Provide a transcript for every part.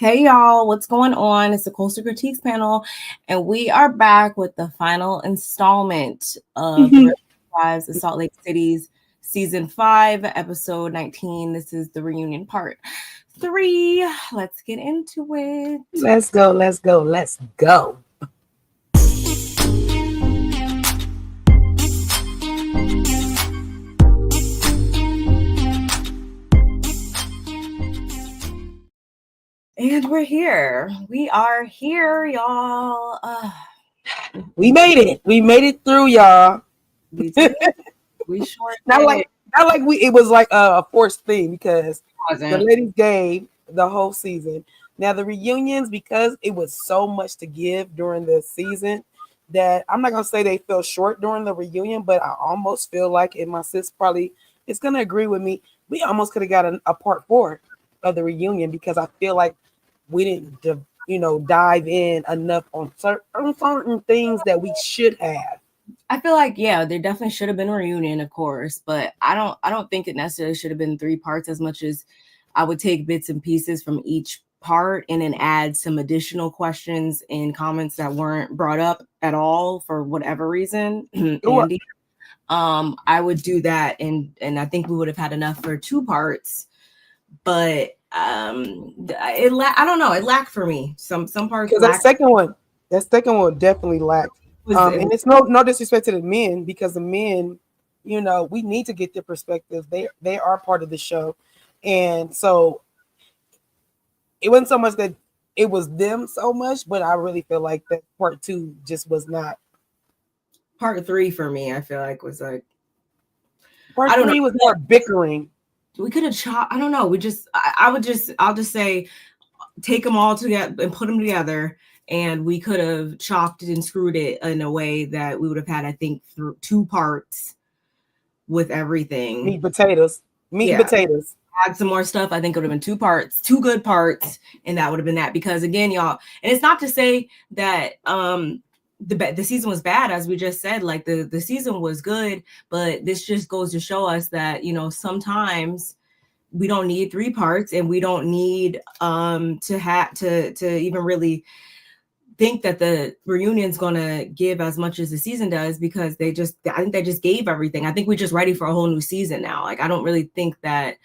Hey y'all, what's going on? It's the Coastal Critiques panel, and we are back with the final installment of the Housewives of Salt Lake City's season 5, episode 19. This is the reunion part 3. Let's get into it. Let's go. And we're here. We are here, y'all. We made it. We made it through, y'all. We did. We sure not did. like it was like a forced thing because Wasn't. the ladies gave the whole season. Now the reunions, because it was so much to give during the season, that I'm not gonna say they fell short during the reunion, but I almost feel like, and my sis probably is gonna agree with me, we almost could have got a part 4 of the reunion because I feel like we didn't, dive in enough on certain things that we should have. I feel like, yeah, there definitely should have been a reunion, of course, but I don't think it necessarily should have been 3 parts as much as I would take bits and pieces from each part and then add some additional questions and comments that weren't brought up at all for whatever reason. Andy, I would do that, and I think we would have had enough for 2 parts, but I don't know, it lacked for me. Some parts because that second one definitely lacked. And it's no disrespect to the men, because the men, we need to get their perspectives. They are part of the show, and so it wasn't so much that it was them so much, but I really feel like that part 2 just was not. Part 3 for me, I feel like was like part 3 was more bickering. We could have chopped. I don't know. I'll just say, take them all together and put them together, and we could have chopped it and screwed it in a way that we would have had, I think, 2 parts with everything. Meat and potatoes. Add some more stuff. I think it would have been 2 parts, 2 good parts, and that would have been that. Because again, y'all, and it's not to say that the season was bad, as we just said. Like the season was good, but this just goes to show us that sometimes we don't need 3 parts, and we don't need to even really think that the reunion's gonna give as much as the season does, because I think they just gave everything. I think we're just ready for a whole new season now. Like, I don't really think that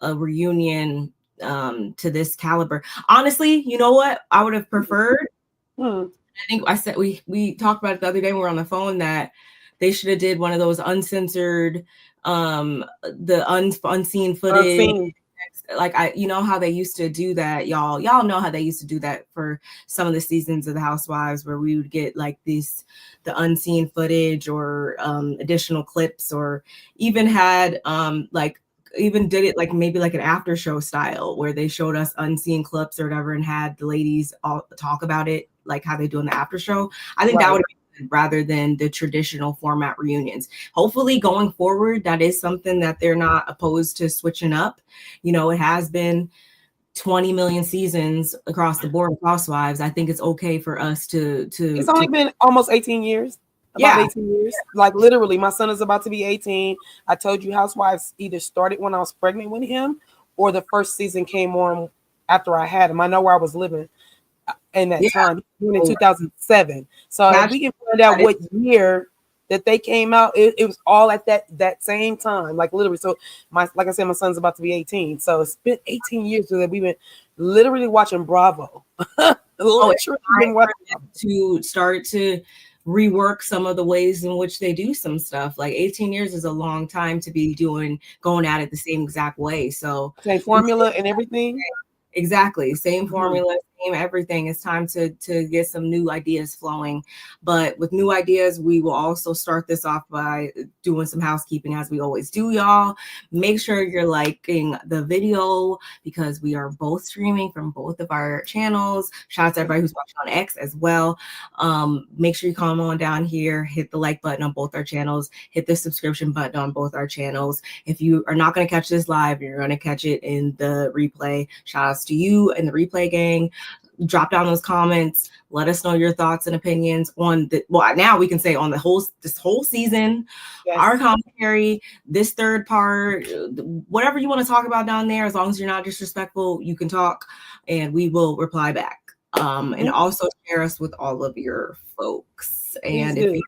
a reunion to this caliber, honestly, you know what I would have preferred? I think I said we talked about it the other day when we were on the phone, that they should have did one of those uncensored unseen footage. Like, how they used to do that, y'all know how they used to do that for some of the seasons of the Housewives, where we would get like the unseen footage or additional clips, or even had even did it like maybe like an after show style, where they showed us unseen clips or whatever and had the ladies all talk about it, like how they do in the after show. I think that would be good, rather than the traditional format reunions. Hopefully going forward, that is something that they're not opposed to switching up. It has been 20 million seasons across the board of Housewives. I think it's okay for us to it's only been almost 18 years. 18 years. Like, literally, my son is about to be 18. I told you Housewives either started when I was pregnant with him, or the first season came on after I had him. I know where I was living in that time, in 2007. So if we can find out what year that they came out, it was all at that same time, like literally. So like I said, my son's about to be 18. So it's been 18 years that we've been literally watching Bravo. To start to rework some of the ways in which they do some stuff. Like 18 years is a long time to be going at it the same exact way. So same formula and everything. Exactly. Same formula, same everything. It's time to get some new ideas flowing. But with new ideas, we will also start this off by doing some housekeeping, as we always do, y'all. Make sure you're liking the video, because we are both streaming from both of our channels. Shout out to everybody who's watching on X as well. Make sure you come on down here, hit the like button on both our channels, hit the subscription button on both our channels. If you are not going to catch this live, you're going to catch it in the replay. Shout outs to you and the replay gang. drop down those comments. Let us know your thoughts and opinions on now we can say on this whole season, yes. Our commentary, this third part, whatever you want to talk about down there, as long as you're not disrespectful, you can talk and we will reply back. And also share us with all of your folks. And if you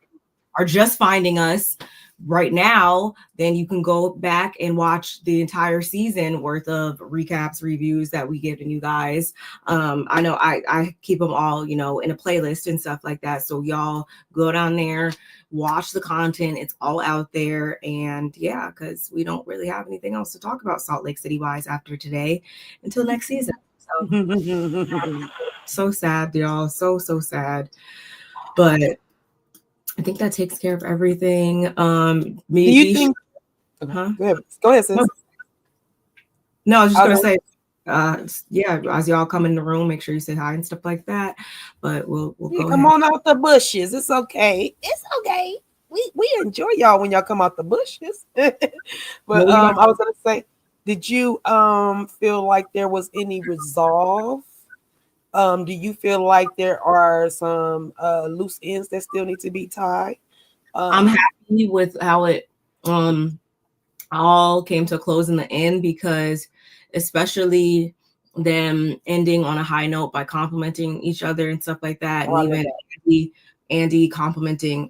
are just finding us right now, then you can go back and watch the entire season worth of recaps, reviews that we give to you guys. I know I keep them all, in a playlist and stuff like that. So y'all go down there, watch the content. It's all out there. And yeah, because we don't really have anything else to talk about Salt Lake City wise after today until next season. So, so sad, y'all. So sad. But I think that takes care of everything. Do you think? Huh? Go ahead, sis. No, I was just gonna say, as y'all come in the room, make sure you say hi and stuff like that. But we'll go. Come on out the bushes. It's okay. It's okay. We enjoy y'all when y'all come out the bushes. But I was gonna say, did you feel like there was any resolve? Do you feel like there are some loose ends that still need to be tied? I'm happy with how it all came to a close in the end, because especially them ending on a high note by complimenting each other and stuff like that. And even Andy complimenting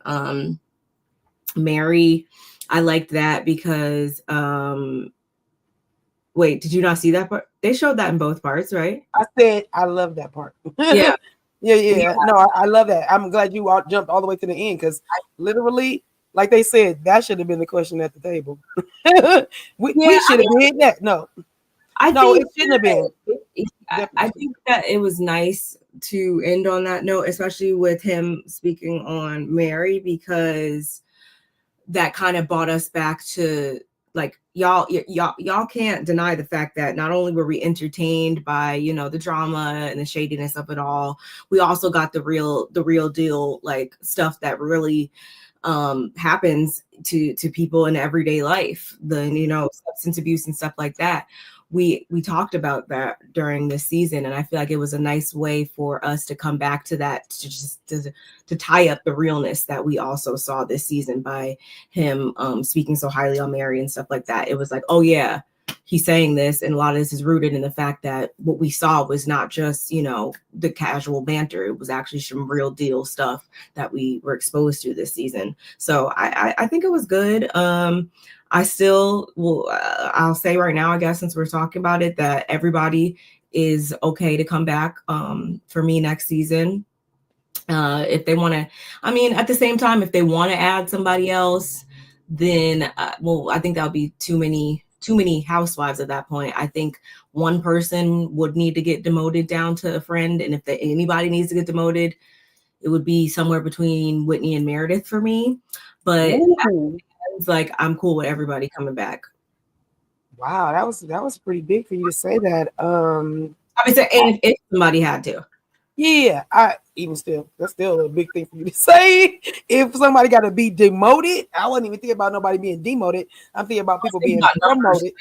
Mary. I liked that because wait, did you not see that part? They showed that in both parts, right? I said I love that part. Yeah. Yeah. No, I love that. I'm glad you all jumped all the way to the end, because literally, like they said, that should have been the question at the table. we should have been that. No, it shouldn't have been. I think that it was nice to end on that note, especially with him speaking on Mary, because that kind of brought us back to, like, y'all can't deny the fact that not only were we entertained by, the drama and the shadiness of it all, we also got the real deal, like, stuff that really happens to people in everyday life, the substance abuse and stuff like that. We talked about that during this season, and I feel like it was a nice way for us to come back to that, to tie up the realness that we also saw this season by him speaking so highly on Mary and stuff like that. It was like, oh yeah, he's saying this, and a lot of this is rooted in the fact that what we saw was not just the casual banter. It was actually some real deal stuff that we were exposed to this season. So I think it was good. I still will. I'll say right now, I guess, since we're talking about it, that everybody is okay to come back for me next season. If they want to, at the same time, if they want to add somebody else, then I think that'll be too many housewives at that point. I think one person would need to get demoted down to a friend, and if anybody needs to get demoted, it would be somewhere between Whitney and Meredith for me. But it's like, I'm cool with everybody coming back. Wow, that was pretty big for you to say that. I mean, and if somebody had to. Yeah, that's still a big thing for you to say. If somebody got to be demoted, I wasn't even thinking about nobody being demoted. I'm thinking about people being promoted.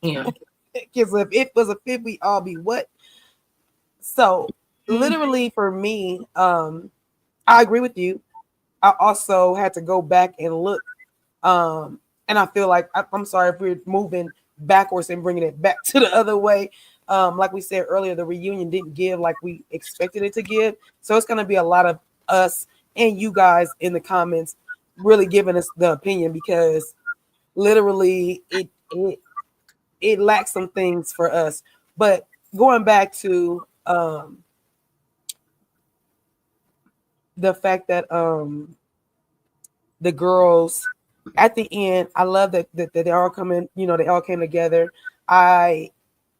Yeah, because if it was a fit, we all be what? So literally for me, I agree with you. I also had to go back and look, and I feel like I'm sorry if we're moving backwards and bringing it back to the other way. Like we said earlier, the reunion didn't give like we expected it to give. So it's going to be a lot of us and you guys in the comments really giving us the opinion, because literally it lacks some things for us. But going back to the fact that the girls at the end, I love that they all come in, they all came together. I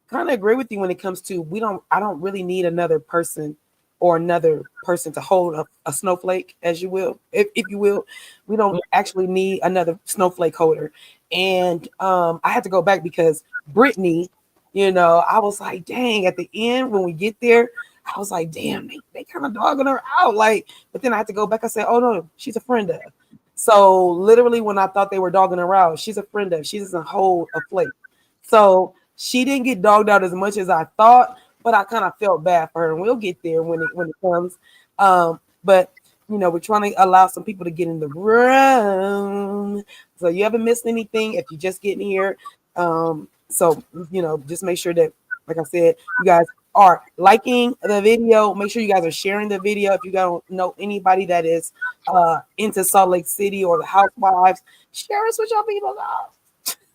kind of agree with you when it comes to I don't really need another person to hold a snowflake, as you will, if you will. We don't actually need another snowflake holder. And I had to go back because Brittany, I was like, dang, at the end when we get there, I was like, damn, they kind of dogging her out. Like, but then I had to go back and say, oh no, she's a friend of. So literally when I thought they were dogging her out, she's a friend of. She doesn't hold a flake. So she didn't get dogged out as much as I thought, but I kind of felt bad for her, and we'll get there when it comes. But we're trying to allow some people to get in the room, so you haven't missed anything if you're just getting here. So just make sure that, like I said, you guys are liking the video. Make sure you guys are sharing the video. If you don't know anybody that is into Salt Lake City or the Housewives, share us with your people,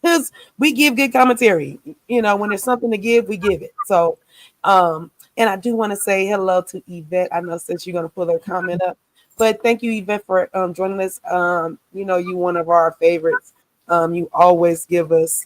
because we give good commentary. When there's something to give, we give it. So and I do want to say hello to Yvette. I know since you're going to pull her comment up, but thank you, Yvette, for joining us. You one of our favorites. You always give us,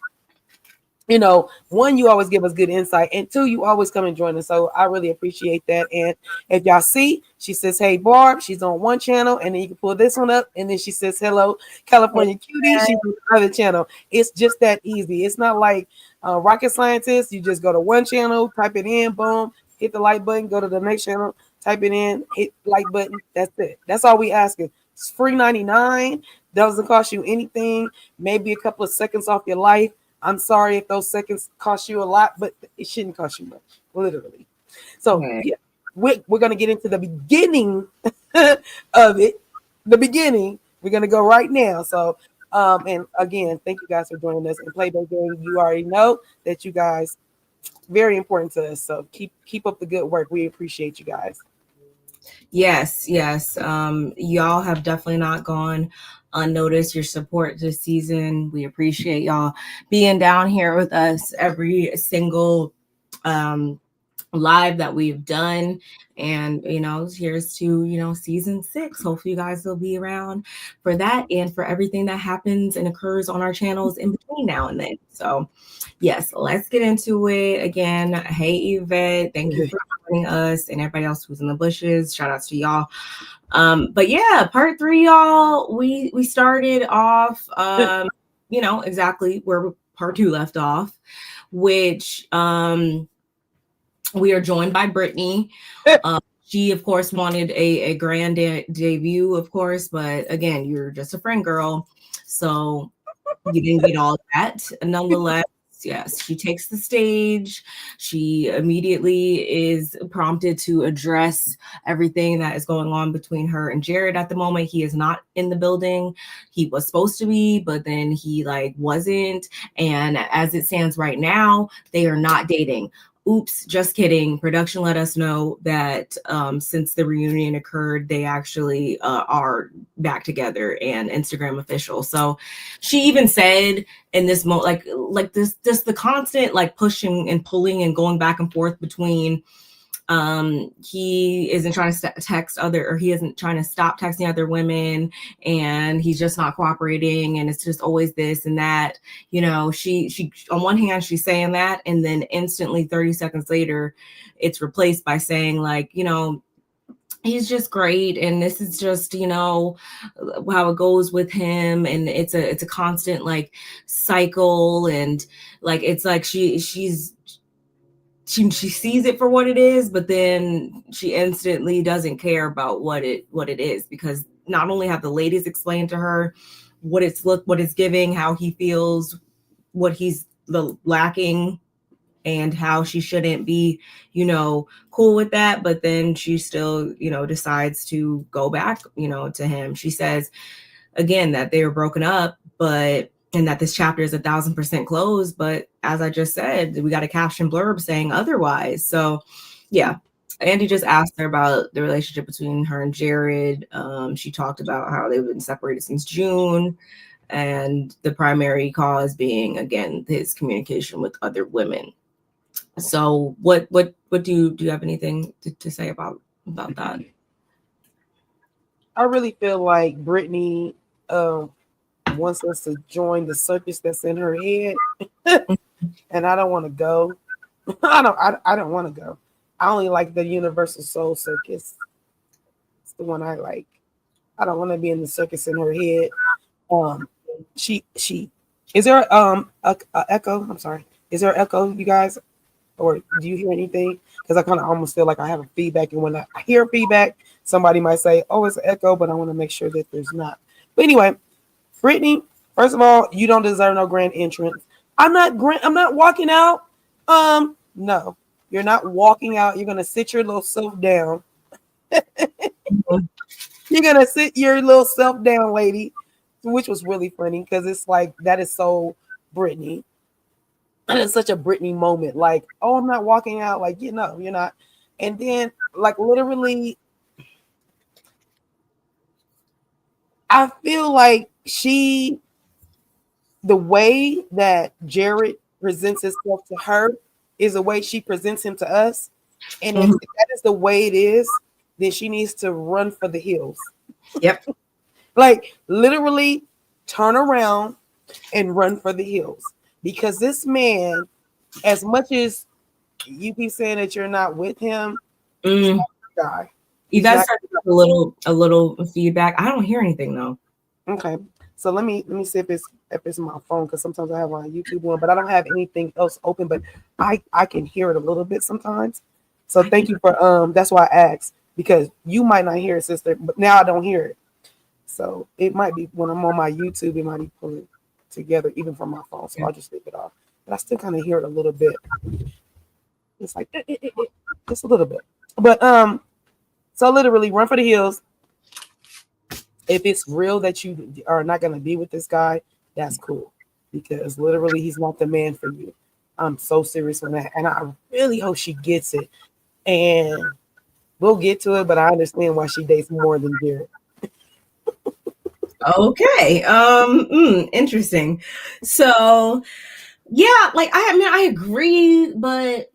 one, you always give us good insight, and two, you always come and join us. So I really appreciate that. And if y'all see, she says, "Hey, Barb," she's on one channel, and then you can pull this one up, and then she says, "Hello, California Cutie," she's on the other channel. It's just that easy. It's not like rocket scientists. You just go to one channel, type it in, boom, hit the like button, go to the next channel, type it in, hit like button. That's it. That's all we asking. It's free 99. Doesn't cost you anything. Maybe a couple of seconds off your life. I'm sorry if those seconds cost you a lot, but it shouldn't cost you much, literally. So yeah, we're going to get into the beginning of it. The beginning, we're going to go right now. So, and again, thank you guys for joining us. And Playboy Gang, you already know that you guys very important to us. So keep up the good work. We appreciate you guys. Yes. Y'all have definitely not gone unnoticed. Your support this season. We appreciate y'all being down here with us every single live that we've done. And here's to season 6. Hopefully you guys will be around for that and for everything that happens and occurs on our channels in between now and then. So yes, let's get into it. Again, hey Yvette, thank you for joining us, and everybody else who's in the bushes. Shout outs to y'all. But yeah, part 3, y'all, we started off exactly where part 2 left off, which we are joined by Brittany. She, of course, wanted a grand debut, of course, but again, you're just a friend girl, so you didn't get all that. Nonetheless, yes, she takes the stage. She immediately is prompted to address everything that is going on between her and Jared at the moment. He is not in the building. He was supposed to be, but then he wasn't. And as it stands right now, they are not dating. Oops, just kidding. Production let us know that since the reunion occurred, they actually are back together and Instagram official. So she even said in this moment, like this, just the constant pushing and pulling and going back and forth between he isn't trying to text other, or he isn't trying to stop texting other women, and he's just not cooperating, and it's just always this and that. She on one hand she's saying that, and then instantly 30 seconds later it's replaced by saying he's just great, and this is just how it goes with him, and it's a constant cycle, and it's she sees it for what it is, but then she instantly doesn't care about what it is, because not only have the ladies explained to her what it's giving, how he feels, what he's lacking, and how she shouldn't be cool with that, but then she still decides to go back to him. She says again that they were broken up, and that this chapter is 1,000% closed. But as I just said, we got a caption blurb saying otherwise. So yeah, Andy just asked her about the relationship between her and Jared. She talked about how they've been separated since June, and the primary cause being, again, his communication with other women. So what do you have anything to say about that? I really feel like Brittany wants us to join the circus that's in her head, and I don't want to go. I don't want to go. I only like the Universal Soul Circus. It's the one I like. I don't want to be in the circus in her head. She is there a echo? I'm sorry. Is there an echo, you guys, or do you hear anything? Because I kind of almost feel like I have a feedback, and when I hear feedback, somebody might say, "Oh, it's an echo," but I want to make sure that there's not. But anyway. Brittany, first of all, you don't deserve no grand entrance. I'm not walking out. No, You're not walking out. You're gonna sit your little self down. You're gonna sit your little self down, lady, which was really funny because it's like that is so Brittany. And it's such a Brittany moment. Like, oh, I'm not walking out. Like, you know, you're not. And then, like, literally, I feel like the way that Jared presents himself to her is the way she presents him to us. And if that is the way it is, then she needs to run for the hills. Yep. Like, literally turn around and run for the hills. Because this man, as much as you keep saying that you're not with him, he's not the guy. You guys start a little feedback. I don't hear anything though. Okay. So let me see if it's my phone, because sometimes I have my YouTube one, but I don't have anything else open, but I can hear it a little bit sometimes. So thank you for that's why I asked, because you might not hear it, sister, but now I don't hear it. So it might be when I'm on my YouTube, it might be pulling together even from my phone. So I'll just leave it off. But I still kind of hear it a little bit. It's like just a little bit. But so literally run for the hills. If it's real that you are not going to be with this guy, that's cool, because literally he's not the man for you. I'm so serious on that, and I really hope she gets it. And we'll get to it, but I understand why she dates more than Jared. Okay. Interesting. So yeah, like I agree, but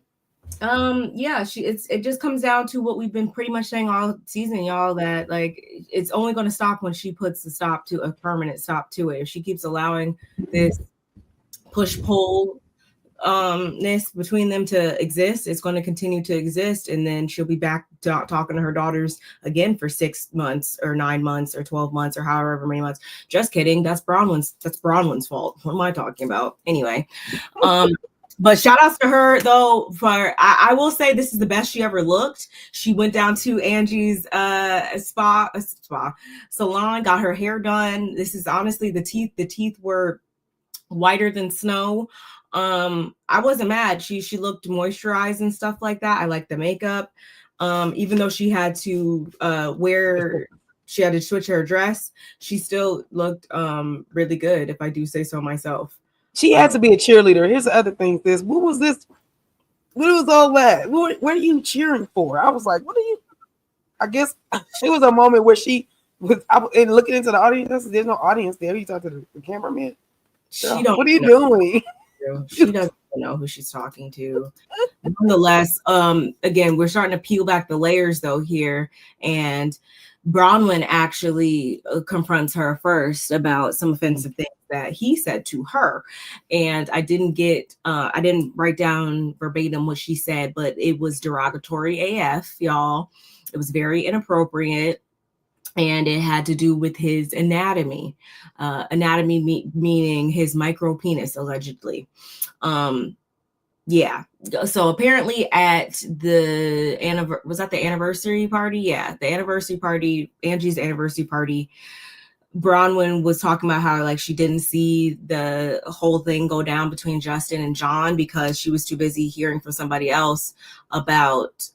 yeah, it just comes down to what we've been pretty much saying all season, y'all, that like it's only going to stop when she puts a permanent stop to it. If she keeps allowing this push-pull ness between them to exist, it's going to continue to exist, and then she'll be back talking to her daughters again for 6 months or 9 months or 12 months or however many months. Just kidding. That's Bronwyn's fault. What am I talking about? Anyway, but shout outs to her though. I will say this is the best she ever looked. She went down to Angie's spa salon, got her hair done. This is honestly the teeth were whiter than snow. I wasn't mad. She looked moisturized and stuff like that. I like the makeup. Even though she had to switch her dress, she still looked really good, if I do say so myself. She had to be a cheerleader. Here's the other thing. What was this? What was all that? What are you cheering for? I was like, what are you? I guess it was a moment where she was and looking into the audience. There's no audience there. You talk to the cameraman. What are you doing? She doesn't know who she's talking to. Nonetheless, again, we're starting to peel back the layers though here, and Bronwyn actually confronts her first about some offensive things that he said to her. And I didn't write down verbatim what she said, but it was derogatory AF, y'all. It was very inappropriate. And it had to do with his anatomy, meaning his micro penis, allegedly. Yeah. So apparently at the anniversary party? Yeah, the anniversary party, Angie's anniversary party, Bronwyn was talking about how like she didn't see the whole thing go down between Justin and John because she was too busy hearing from somebody else about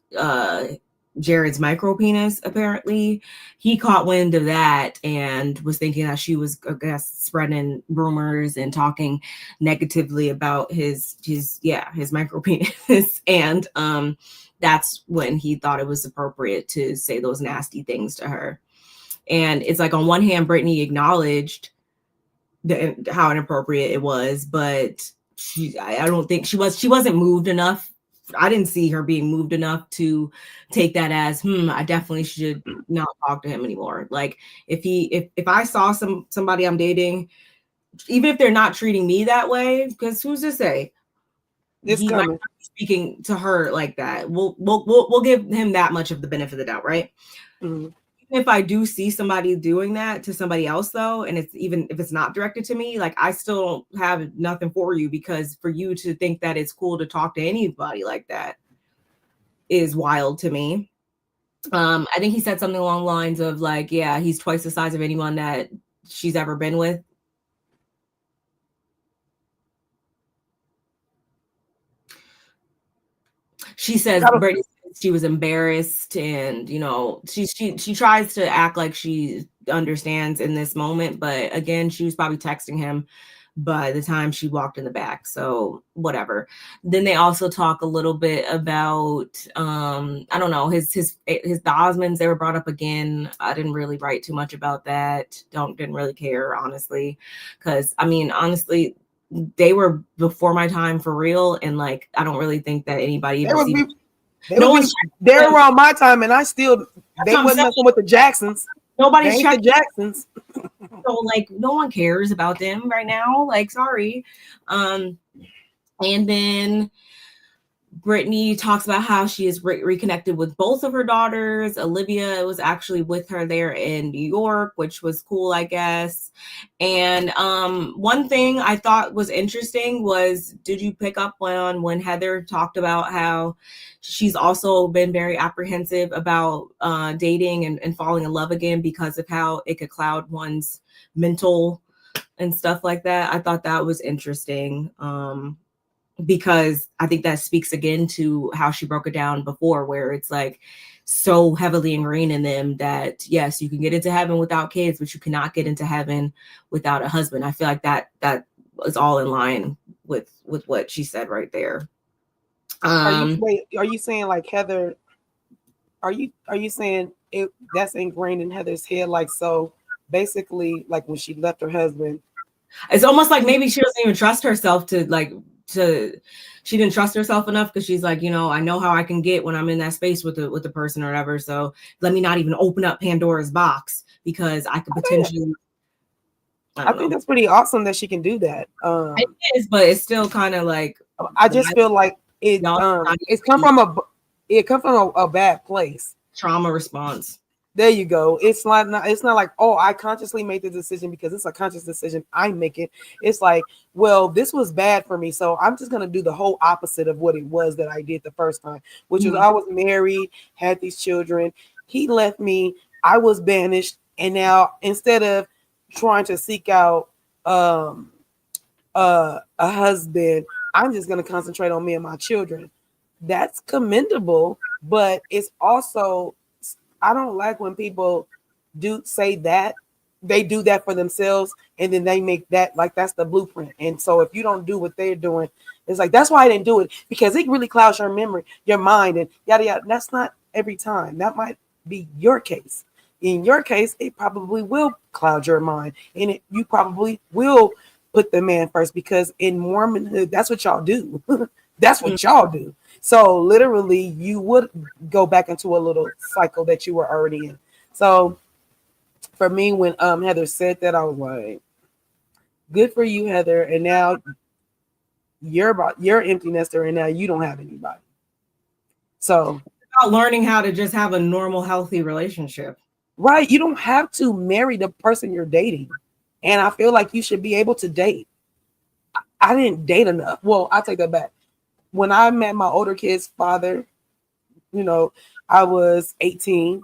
Jared's micro penis. Apparently he caught wind of that and was thinking that she was, I guess, spreading rumors and talking negatively about his micro penis. And that's when he thought it was appropriate to say those nasty things to her. And it's like, on one hand, Brittany acknowledged how inappropriate it was, but I don't think she wasn't moved enough. I didn't see her being moved enough to take that as, I definitely should not talk to him anymore. Like if I saw somebody I'm dating, even if they're not treating me that way, because who's to say he might be speaking to her like that? We'll give him that much of the benefit of the doubt, right? Mm-hmm. If I do see somebody doing that to somebody else though, and it's even if it's not directed to me, like I still don't have nothing for you, because for you to think that it's cool to talk to anybody like that is wild to me. I think he said something along the lines of like, yeah, he's twice the size of anyone that she's ever been with. she says Brittany, she was embarrassed, and you know, she tries to act like she understands in this moment, but again, she was probably texting him by the time she walked in the back, so whatever. Then they also talk a little bit about I don't know, his the Osmonds, they were brought up again. I didn't really write too much about that. Didn't really care, honestly, because I mean, honestly, they were before my time for real, and like I don't really think that anybody even they were around my time, and they wasn't messing with the Jacksons. Nobody's checking the Jacksons. So like no one cares about them right now. Like, sorry. And then Brittany talks about how she is reconnected with both of her daughters. Olivia was actually with her there in New York, which was cool, I guess. And one thing I thought was interesting was, did you pick up on when Heather talked about how she's also been very apprehensive about dating and falling in love again because of how it could cloud one's mental and stuff like that? I thought that was interesting. Because I think that speaks again to how she broke it down before, where it's like so heavily ingrained in them that yes, you can get into heaven without kids, but you cannot get into heaven without a husband. I feel like that is all in line with what she said right there. Are you saying like Heather? Are you saying that's ingrained in Heather's head? Like, so basically, like when she left her husband, it's almost like maybe she doesn't even trust herself she didn't trust herself enough, because she's like, you know, I know how I can get when I'm in that space with the person or whatever. So let me not even open up Pandora's box, because I could potentially. I think that's pretty awesome that she can do that. It is, but it's still kind of like, I just feel like it's come from a bad place. Trauma response. There you go. It's not like, oh, I consciously made the decision because it's a conscious decision I'm making. It's like, well, this was bad for me, so I'm just gonna do the whole opposite of what it was that I did the first time, which was I was married, had these children. He left me. I was banished, and now instead of trying to seek out a husband, I'm just gonna concentrate on me and my children. That's commendable, but it's also, I don't like when people do say that they do that for themselves, and then they make that like that's the blueprint. And so if you don't do what they're doing, it's like, that's why I didn't do it, because it really clouds your memory, your mind, and yada yada. That's not every time. That might be your case. In your case, it probably will cloud your mind, and you probably will put the man first, because in Mormonhood, that's what y'all do. That's what y'all do. So literally, you would go back into a little cycle that you were already in. So for me, when Heather said that, I was like, good for you, Heather. And now you're empty nester, and now you don't have anybody. So about learning how to just have a normal, healthy relationship. Right. You don't have to marry the person you're dating. And I feel like you should be able to date. I didn't date enough. Well, I'll take that back. When I met my older kid's father, you know, I was 18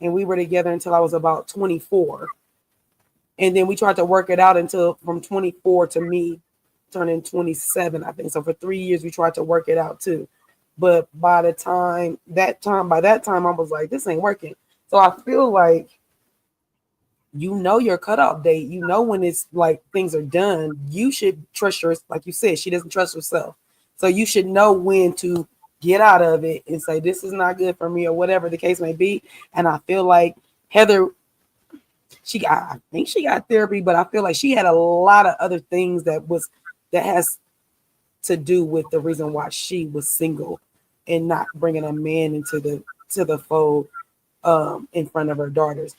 and we were together until I was about 24. And then we tried to work it out until from 24 to me turning 27, I think. So for 3 years, we tried to work it out too. But by that time, I was like, this ain't working. So I feel like, you know, your cutoff date, you know, when it's like things are done, you should trust like you said, she doesn't trust herself. So you should know when to get out of it and say, this is not good for me, or whatever the case may be. And I feel like Heather, I think she got therapy, but I feel like she had a lot of other things that has to do with the reason why she was single and not bringing a man into the fold in front of her daughters.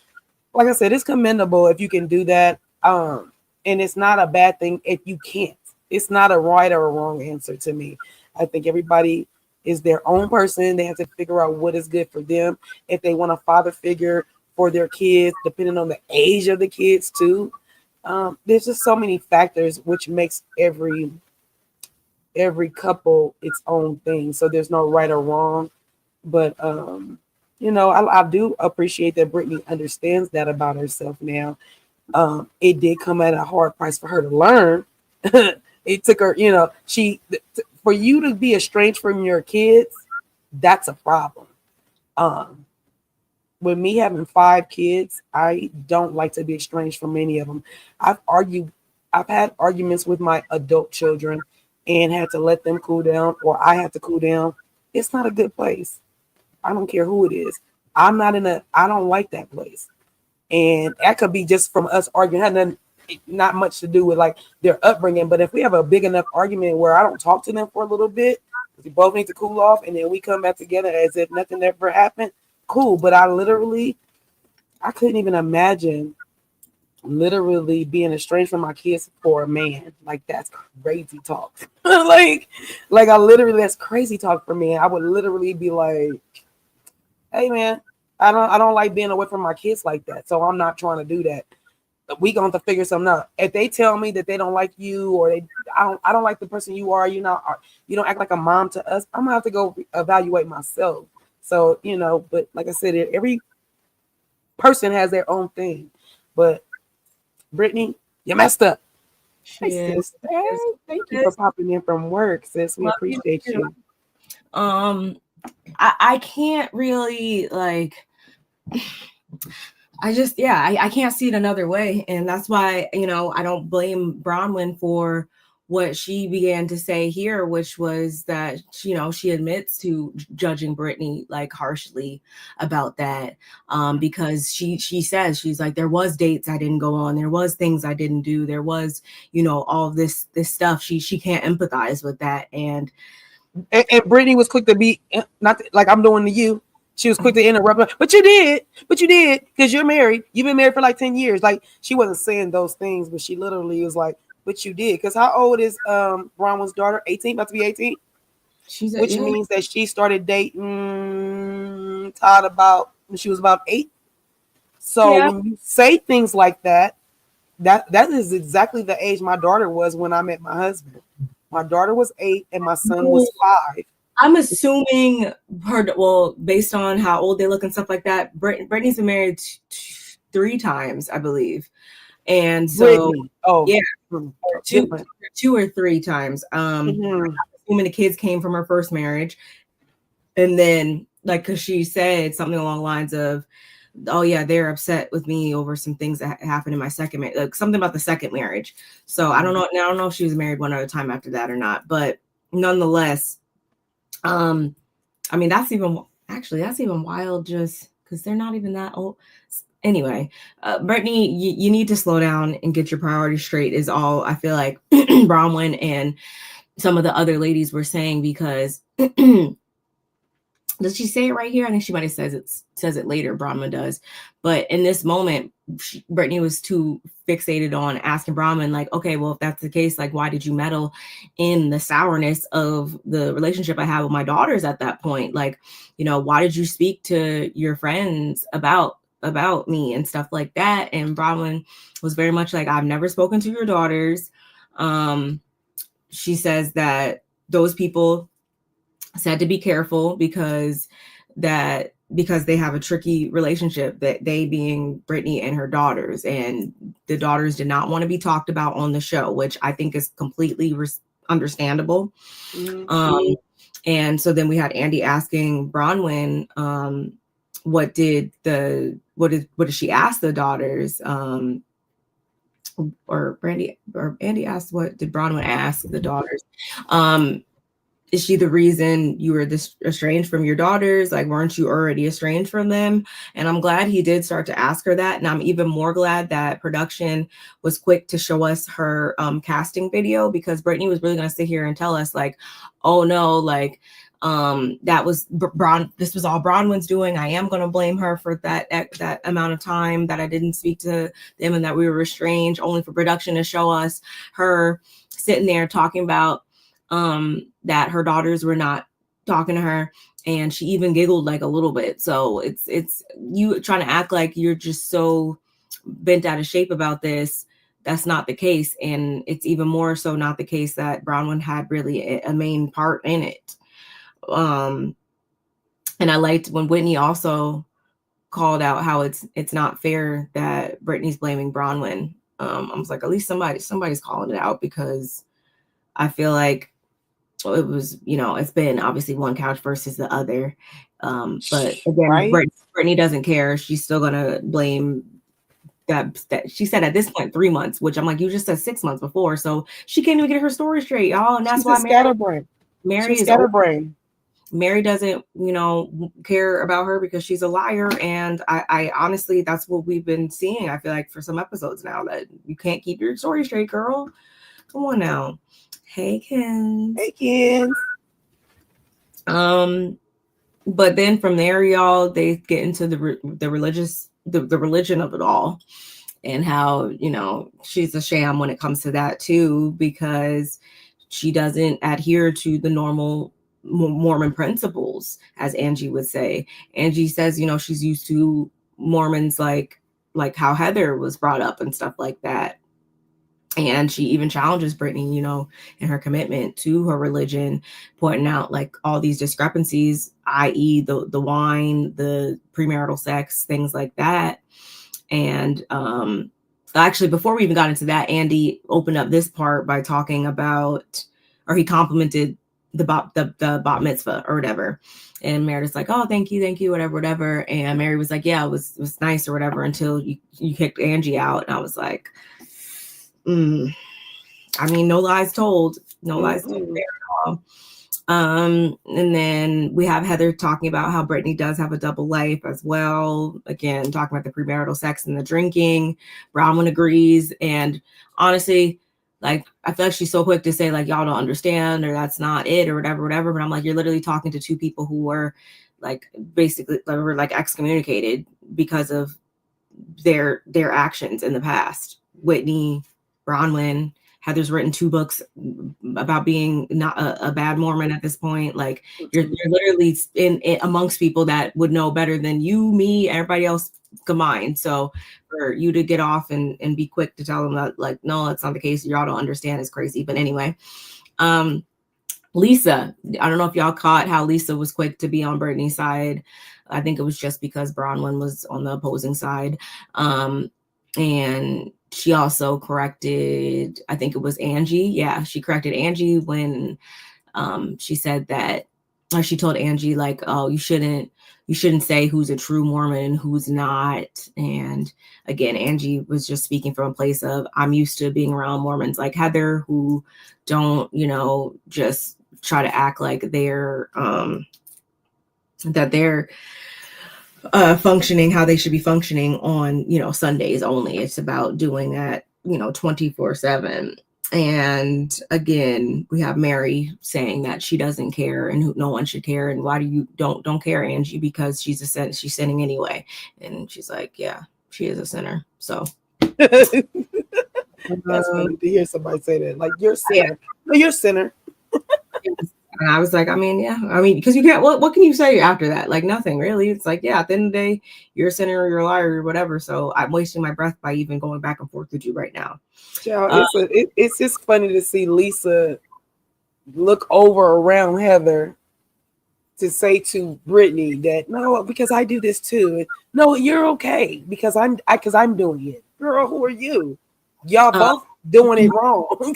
Like I said, it's commendable if you can do that. And it's not a bad thing if you can't. It's not a right or a wrong answer to me. I think everybody is their own person. They have to figure out what is good for them. If they want a father figure for their kids, depending on the age of the kids too. There's just so many factors which makes every couple its own thing. So there's no right or wrong. But you know, I do appreciate that Brittany understands that about herself now. It did come at a hard price for her to learn. It took her, you know, for you to be estranged from your kids that's a problem. With me having 5 kids, I don't like to be estranged from any of them. I've had arguments with my adult children and had to let them cool down, or I had to cool down. It's not a good place. I don't care who it is. I don't like that place. And that could be just from us arguing. Had nothing, not much to do with like their upbringing. But if we have a big enough argument where I don't talk to them for a little bit, we both need to cool off, and then we come back together as if nothing ever happened, cool. But I couldn't even imagine literally being estranged from my kids for a man. Like, that's crazy talk. like I literally, that's crazy talk for me. I would literally be like, hey man, I don't like being away from my kids like that. So I'm not trying to do that. We going to figure something out. If they tell me that they don't like you, or I don't like the person you are, you don't act like a mom to us, I'm gonna have to go evaluate myself. So, but like I said, every person has their own thing. But Brittany, you messed up. Hey, sis. Hey, thank you for popping in from work, sis. We appreciate you. I can't really I can't see it another way. And that's why, I don't blame Bronwyn for what she began to say here, which was that, she admits to judging Brittany like harshly about that. Because she says, she's like, there was dates I didn't go on. There was things I didn't do. There was, all this stuff. She can't empathize with that. And Brittany was quick to be, not like I'm doing to you. She was quick to interrupt, but you did, because you're married. You've been married for like 10 years. Like, she wasn't saying those things, but she literally was like, but you did. Because how old is Bronwyn's daughter? 18, about to be 18? Which means that she started dating Todd about when she was about 8. So when you say things like that, that is exactly the age my daughter was when I met my husband. My daughter was 8 and my son was 5. I'm assuming based on how old they look and stuff like that, Brittany's been married 3 times, I believe. And so, two or 3 times. I'm assuming the kids came from her first marriage. And then, because she said something along the lines of, oh yeah, they're upset with me over some things that happened in my second marriage, like something about the second marriage. So I don't know if she was married one other time after that or not, but nonetheless, I mean, that's even wild, just because they're not even that old. Anyway, Brittany, you need to slow down and get your priorities straight is all I feel like Bronwyn and some of the other ladies were saying, because does she say it right here? I think she might have says it later. Bronwyn does. But in this moment, Brittany was too fixated on asking Bronwyn, like, okay, well, if that's the case, like, why did you meddle in the sourness of the relationship I had with my daughters at that point? Like, why did you speak to your friends about me and stuff like that? And Bronwyn was very much like, I've never spoken to your daughters. She says that those people said to be careful because they have a tricky relationship, that they being Brittany and her daughters, and the daughters did not want to be talked about on the show, which I think is completely understandable. Mm-hmm. And so then we had Andy asking Bronwyn, what did she ask the daughters? Or Andy asked, what did Bronwyn ask the daughters? Is she the reason you were this estranged from your daughters? Like, weren't you already estranged from them? And I'm glad he did start to ask her that. And I'm even more glad that production was quick to show us her casting video, because Brittany was really going to sit here and tell us like, oh no, like, that was this was all Bronwyn's doing. I am going to blame her for that amount of time that I didn't speak to them and that we were estranged, only for production to show us her sitting there talking about that her daughters were not talking to her, and she even giggled like a little bit. So it's you trying to act like you're just so bent out of shape about this. That's not the case, and it's even more so not the case that Bronwyn had really a main part in it. And I liked when Whitney also called out how it's not fair that Brittany's blaming Bronwyn. I was like, at least somebody's calling it out, because I feel like it was, it's been obviously one couch versus the other. But again, Right? Brittany doesn't care. She's still gonna blame that she said at this point 3 months, which I'm like, you just said 6 months before, so she can't even get her story straight, y'all. And that's She's a why scatterbrain. Mary She's is scatterbrain. Mary doesn't, care about her because she's a liar. And I honestly, that's what we've been seeing. I feel like for some episodes now that you can't keep your story straight, girl. Come on now. Hey, Ken. Hey, Ken. But then from there, y'all, they get into the religion of it all, and how, she's a sham when it comes to that too, because she doesn't adhere to the normal Mormon principles, as Angie would say. Angie says, she's used to Mormons like how Heather was brought up and stuff like that. And she even challenges Brittany, in her commitment to her religion, pointing out like all these discrepancies, i.e. the wine, the premarital sex, things like that. And actually, before we even got into that, Andy opened up this part by talking about, or he complimented the bat mitzvah or whatever. And Meredith's like, oh, thank you, whatever. And Mary was like, yeah, it was nice or whatever, until you kicked Angie out. And I was like, I mean, no lies told. No lies told there at all. And then we have Heather talking about how Brittany does have a double life as well. Again, talking about the premarital sex and the drinking. Bronwyn agrees. And honestly, like, I feel like she's so quick to say, like, y'all don't understand, or that's not it, or whatever. But I'm like, you're literally talking to two people who were like, basically, were like excommunicated because of their actions in the past. Whitney, Bronwyn. Heather's written 2 books about being not a bad Mormon at this point. Like, you're literally in amongst people that would know better than you, me, everybody else combined. So for you to get off and be quick to tell them that, like, no, that's not the case, y'all don't understand, is crazy. But anyway, Lisa, I don't know if y'all caught how Lisa was quick to be on Brittany's side. I think it was just because Bronwyn was on the opposing side. And she also corrected, I think it was Angie. Yeah, she corrected Angie when she said that, or she told Angie, like, oh, you shouldn't say who's a true Mormon and who's not. And again, Angie was just speaking from a place of, I'm used to being around Mormons like Heather, who don't, just try to act like they're that they're functioning how they should be functioning on, Sundays only. It's about doing that, 24/7. And again, we have Mary saying that she doesn't care and no one should care. And why do you don't care, Angie? Because she's sinning anyway. And she's like, yeah, she is a sinner. So that's funny to hear somebody say that. Like, you're a sinner. No, you're a sinner. And I was like, because you can't, what can you say after that? Like, nothing really. It's like, yeah, at the end of the day, you're a sinner or you're a liar or whatever. So I'm wasting my breath by even going back and forth with you right now. Child, it's just funny to see Lisa look over around Heather to say to Brittany that, no, because I do this too. No, you're okay because I'm doing it. Girl, who are you? Y'all both doing it wrong.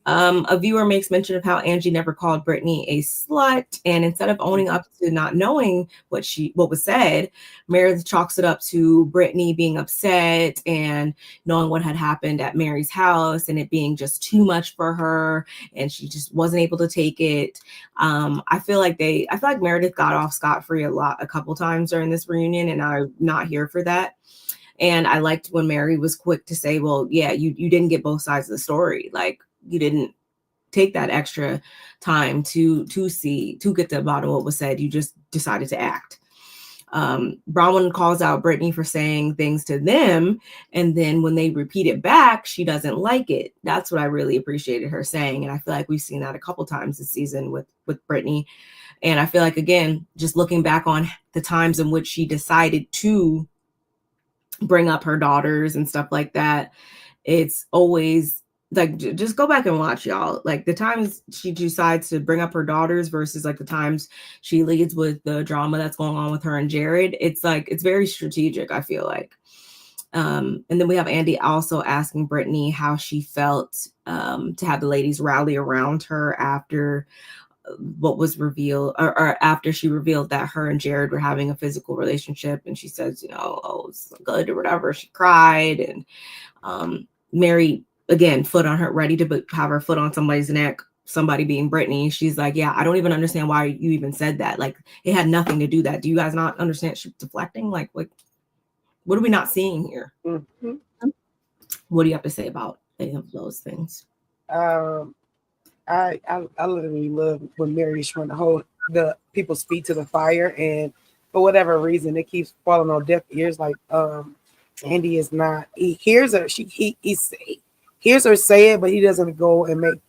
A viewer makes mention of how Angie never called Brittany a slut, and instead of owning up to not knowing what was said, Meredith chalks it up to Brittany being upset and knowing what had happened at Mary's house and it being just too much for her, and she just wasn't able to take it. I feel like Meredith got off scot-free a couple times during this reunion, and I'm not here for that. And I liked when Mary was quick to say, well, yeah, you didn't get both sides of the story. Like, you didn't take that extra time to get to the bottom of what was said. You just decided to act. Bronwyn calls out Brittany for saying things to them, and then when they repeat it back, she doesn't like it. That's what I really appreciated her saying, and I feel like we've seen that a couple times this season with Brittany. And I feel like, again, just looking back on the times in which she decided to bring up her daughters and stuff like that, it's always like, just go back and watch, y'all. Like, the times she decides to bring up her daughters versus like the times she leads with the drama that's going on with her and Jared, it's like, it's very strategic, I feel like. And then we have Andy also asking Brittany how she felt to have the ladies rally around her after what was revealed, or after she revealed that her and Jared were having a physical relationship. And she says, you know, oh, it's good or whatever. She cried. And Mary, again, foot on her, ready to have her foot on somebody's neck, somebody being Brittany. She's like, yeah, I don't even understand why you even said that. Like, it had nothing to do that. Do you guys not understand? She's deflecting. Like, what are we not seeing here? Mm-hmm. What do you have to say about any of those things? I literally love when Mary's trying to hold the people's feet to the fire, and for whatever reason, it keeps falling on deaf ears. Like Andy is not. He hears her. He hears her say it, but he doesn't go and make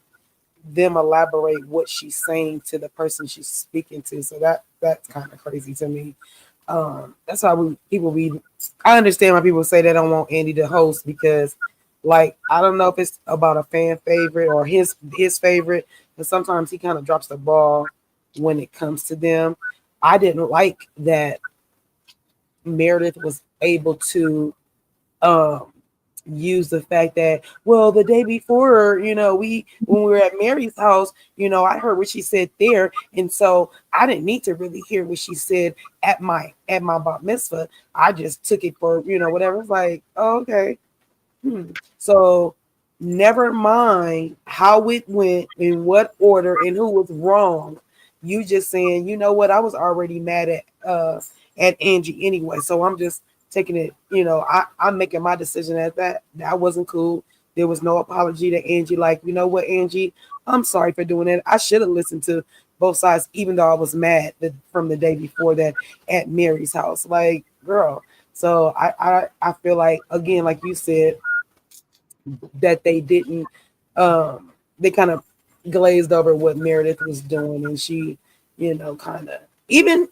them elaborate what she's saying to the person she's speaking to. So that's kind of crazy to me. That's why I understand why people say they don't want Andy to host, because like, I don't know if it's about a fan favorite or his favorite, but sometimes he kind of drops the ball when it comes to them. I didn't like that Meredith was able to use the fact that, well, the day before, you know, when we were at Mary's house, you know, I heard what she said there, and so I didn't need to really hear what she said at my bar mitzvah. I just took it for, you know, whatever. It's like, oh, okay. So never mind how it went, in what order, and who was wrong. You just saying, you know what, I was already mad at Angie anyway, so I'm just taking it, you know, I'm making my decision at that. That wasn't cool. There was no apology to Angie. Like, you know what, Angie, I'm sorry for doing it. I should have listened to both sides, even though I was mad from the day before that at Mary's house. Like, girl. So I feel like, again, like you said, that they didn't, they kind of glazed over what Meredith was doing, and she, you know, kind of, even,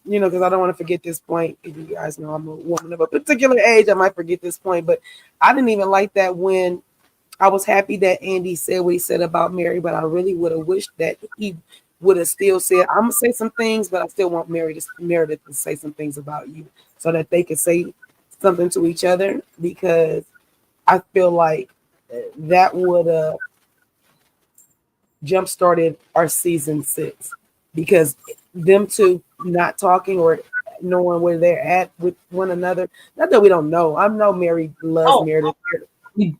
you know, because I don't want to forget this point. If you guys know I'm a woman of a particular age, I might forget this point, but I didn't even like that when I was happy that Andy said what he said about Mary, but I really would have wished that he would have still said, I'm gonna say some things, but I still want Meredith to say some things about you, so that they could say something to each other, because I feel like that would have jump started our season 6, because them two not talking or knowing where they're at with one another. Not that we don't know. I know Mary loves Meredith.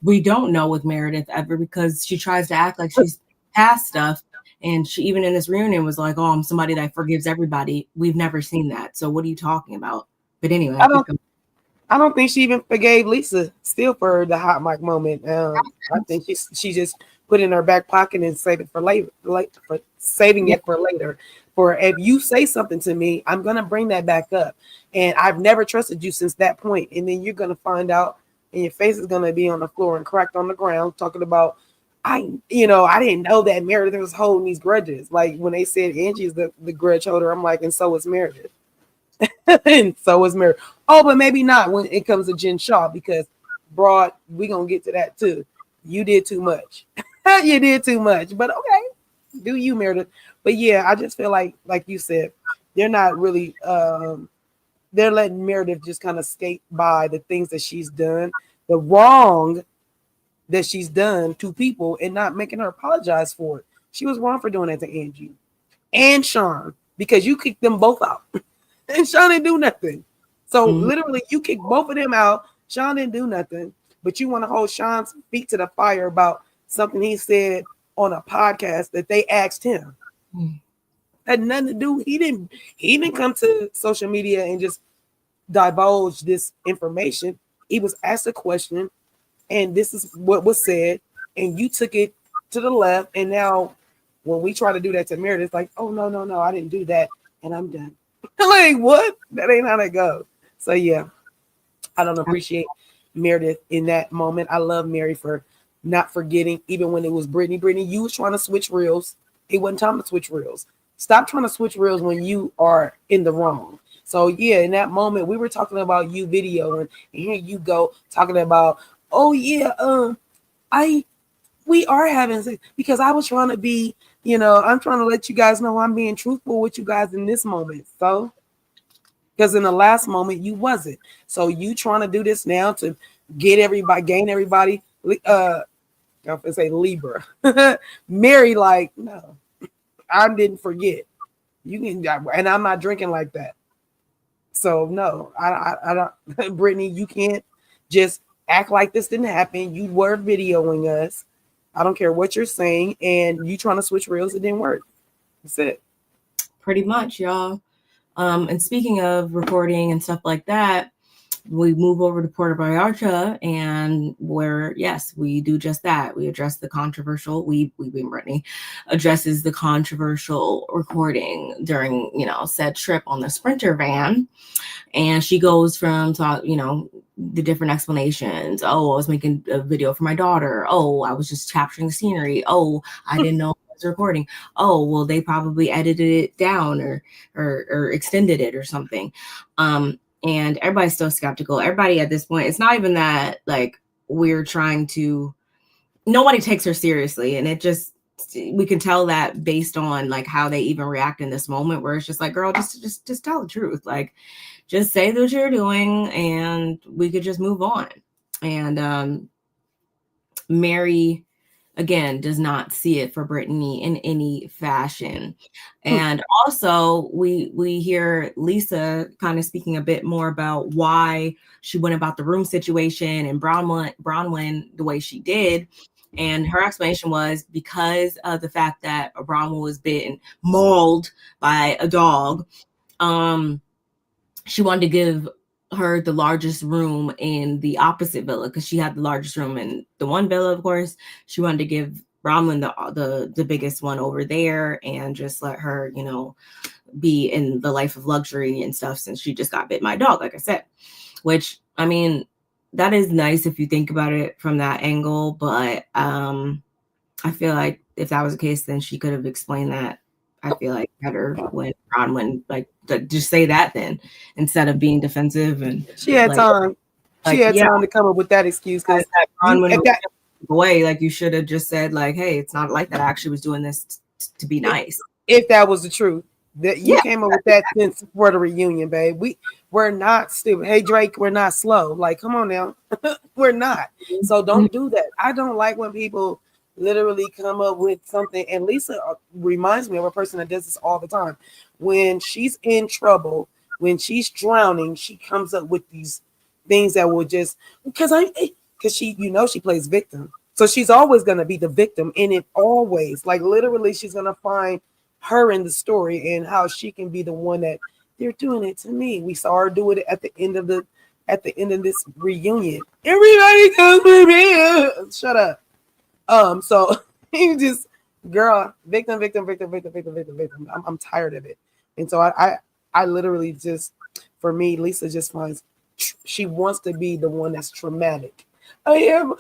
We don't know with Meredith ever, because she tries to act like she's past stuff. And she, even in this reunion, was like, oh, I'm somebody that forgives everybody. We've never seen that. So what are you talking about? But anyway, I don't think she even forgave Lisa still for the hot mic moment. I think she just put it in her back pocket and saved it for later, for saving it for later. For if you say something to me, I'm gonna bring that back up. And I've never trusted you since that point. And then you're gonna find out, and your face is gonna be on the floor and cracked on the ground, talking about, I didn't know that Meredith was holding these grudges. Like when they said Angie's the grudge holder, I'm like, and so is Meredith. And so is Meredith. Oh, but maybe not when it comes to Jen Shaw, because Broad, we're gonna get to that too. You did too much. You did too much. But okay, do you, Meredith? But yeah, I just feel like you said, they're not really they're letting Meredith just kind of skate by the things that she's done, the wrong that she's done to people, and not making her apologize for it. She was wrong for doing that to Angie and Sean, because you kicked them both out. And Sean didn't do nothing. So literally, you kicked both of them out. Sean didn't do nothing, but you want to hold Sean's feet to the fire about something he said on a podcast that they asked him. Had nothing to do. He didn't come to social media and just divulge this information. He was asked a question, and this is what was said, and you took it to the left. And now, when we try to do that to Meredith, it's like, oh no, I didn't do that, and I'm done. Like, what? That ain't how that goes. So yeah, I don't appreciate Meredith in that moment. I love Mary for not forgetting, even when it was Brittany. Brittany, you was trying to switch reels. It wasn't time to switch reels. Stop trying to switch reels when you are in the wrong. So yeah, in that moment, we were talking about you video, and here you go talking about, oh yeah, we are having sex, because I was trying to be, I'm trying to let you guys know I'm being truthful with you guys in this moment. So Because in the last moment you wasn't. So you trying to do this now to gain everybody. I say Libra. Mary, like, no, I didn't forget. You can, and I'm not drinking like that. So no, I don't. Brittany, you can't just act like this didn't happen. You were videoing us. I don't care what you're saying, and you trying to switch reels, it didn't work. That's it. Pretty much, y'all. And speaking of recording and stuff like that, we move over to Puerto Vallarta, and where, yes, we do just that. We address the controversial. We being Brittany, addresses the controversial recording during, said trip on the Sprinter van, and she goes from the different explanations. Oh, I was making a video for my daughter. Oh, I was just capturing the scenery. Oh, I didn't know I was recording. Oh, well, they probably edited it down or extended it or something. And everybody's still skeptical. Everybody at this point, it's not even that like we're trying to, nobody takes her seriously. And it just, we can tell that based on like how they even react in this moment, where it's just like, girl, just tell the truth. Like, just say what you're doing and we could just move on. And Mary, again, does not see it for Brittany in any fashion. And also we hear Lisa kind of speaking a bit more about why she went about the room situation and Bronwyn the way she did. And her explanation was because of the fact that Bronwyn was being mauled by a dog. She wanted to give her the largest room in the opposite villa because she had the largest room in the one villa, of course. She wanted to give Bronwyn the biggest one over there and just let her, be in the life of luxury and stuff, since she just got bit by a dog, like I said. Which, I mean, that is nice if you think about it from that angle, but I feel like if that was the case, then she could have explained that, I feel like, better when Bronwyn, like, just say that then, instead of being defensive. And she had time. She had time to come up with that excuse, because Bronwyn away, like, you should have just said, like, hey, it's not like that. I actually was doing this to be nice. If that was the truth, that you came up with that since for the reunion, babe. We're not stupid. Hey, Drake, we're not slow. Like, come on now. We're not. So don't do that. I don't like when people literally come up with something. And Lisa reminds me of a person that does this all the time. When she's in trouble, when she's drowning, she comes up with these things that will just, because she, she plays victim. So she's always going to be the victim in it, always. Like, literally, she's going to find her in the story and how she can be the one that they're doing it to me. We saw her do it at the end of this reunion. Everybody comes with me. Shut up. So you just, girl, victim. I'm tired of it. And so I literally just, for me, Lisa just finds she wants to be the one that's traumatic. I am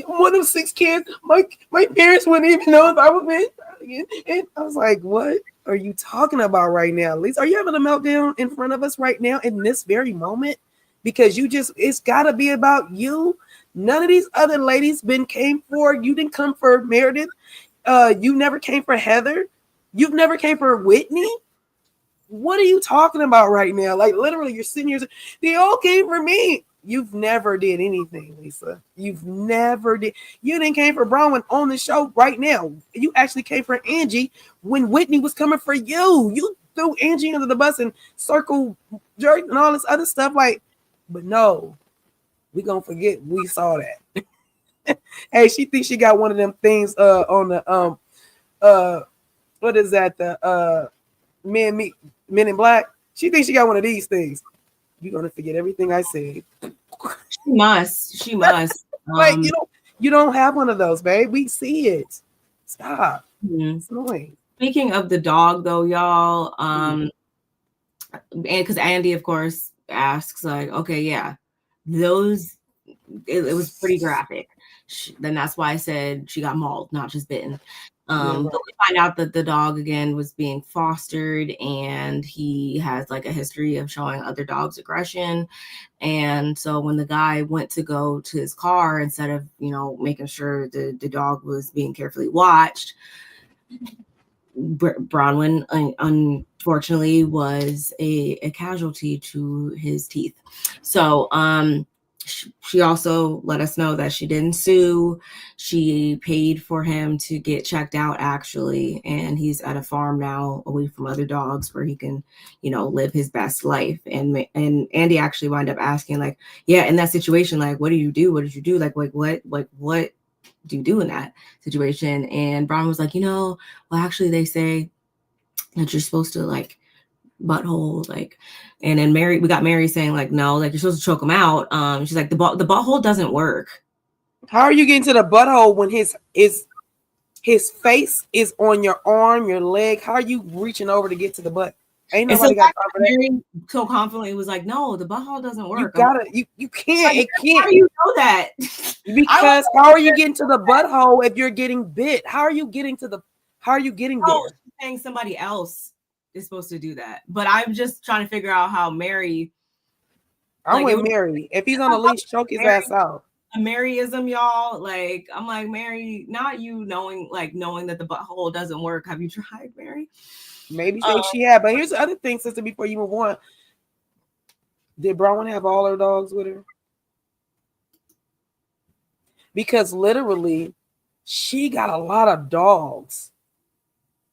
one of 6 kids. My parents wouldn't even know if I was married. And I was like, what are you talking about right now, Lisa? Are you having a meltdown in front of us right now in this very moment? Because it's got to be about you. None of these other ladies came for, you didn't come for Meredith. You never came for Heather. You've never came for Whitney. What are you talking about right now? Like, literally, you're sitting here, they all came for me. You've never did anything, Lisa. You've never did. You didn't came for Bronwyn on the show right now. You actually came for Angie when Whitney was coming for you. You threw Angie under the bus and circle jerk and all this other stuff. Like, but no, we gonna forget we saw that. Hey, she thinks she got one of them things on the what is that, the Men in Black. She thinks she got one of these things. You're gonna forget everything I said. She must. Like, you don't have one of those, babe. We see it. Stop. It's annoying. Speaking of the dog, though, y'all, and because Andy, of course, asks, like, okay, yeah, those, it was pretty graphic. Then that's why I said she got mauled, not just bitten. But we find out that the dog, again, was being fostered, and he has like a history of showing other dogs aggression. And so when the guy went to go to his car, instead of making sure the dog was being carefully watched, Bronwyn unfortunately was a casualty to his teeth. So she also let us know that she didn't sue. She paid for him to get checked out, actually, and he's at a farm now away from other dogs where he can, live his best life. And Andy actually wound up asking, like, yeah, in that situation, like, what do you do? What did you do? Like what do you do in that situation? And Brown was like, well, actually they say that you're supposed to like butthole, like, and then we got Mary saying like, no, like you're supposed to choke him out. She's like, the butthole doesn't work. How are you getting to the butthole when his face is on your arm, your leg? How are you reaching over to get to the butt? Ain't nobody got time for that. Mary so confidently was like, no, the butthole doesn't work. You can't. It can't. How do you know that? Because how are you getting to the butthole if you're getting bit? How are you getting there? She's saying somebody else is supposed to do that. But I'm just trying to figure out how Mary. I'm with Mary. If he's on a leash, choke his ass out. A Maryism, y'all. Like, I'm like, Mary, not you knowing that the butthole doesn't work. Have you tried, Mary? Maybe she had. But here's the other thing, sister, before you move on. Did Bronwyn have all her dogs with her? Because literally, she got a lot of dogs,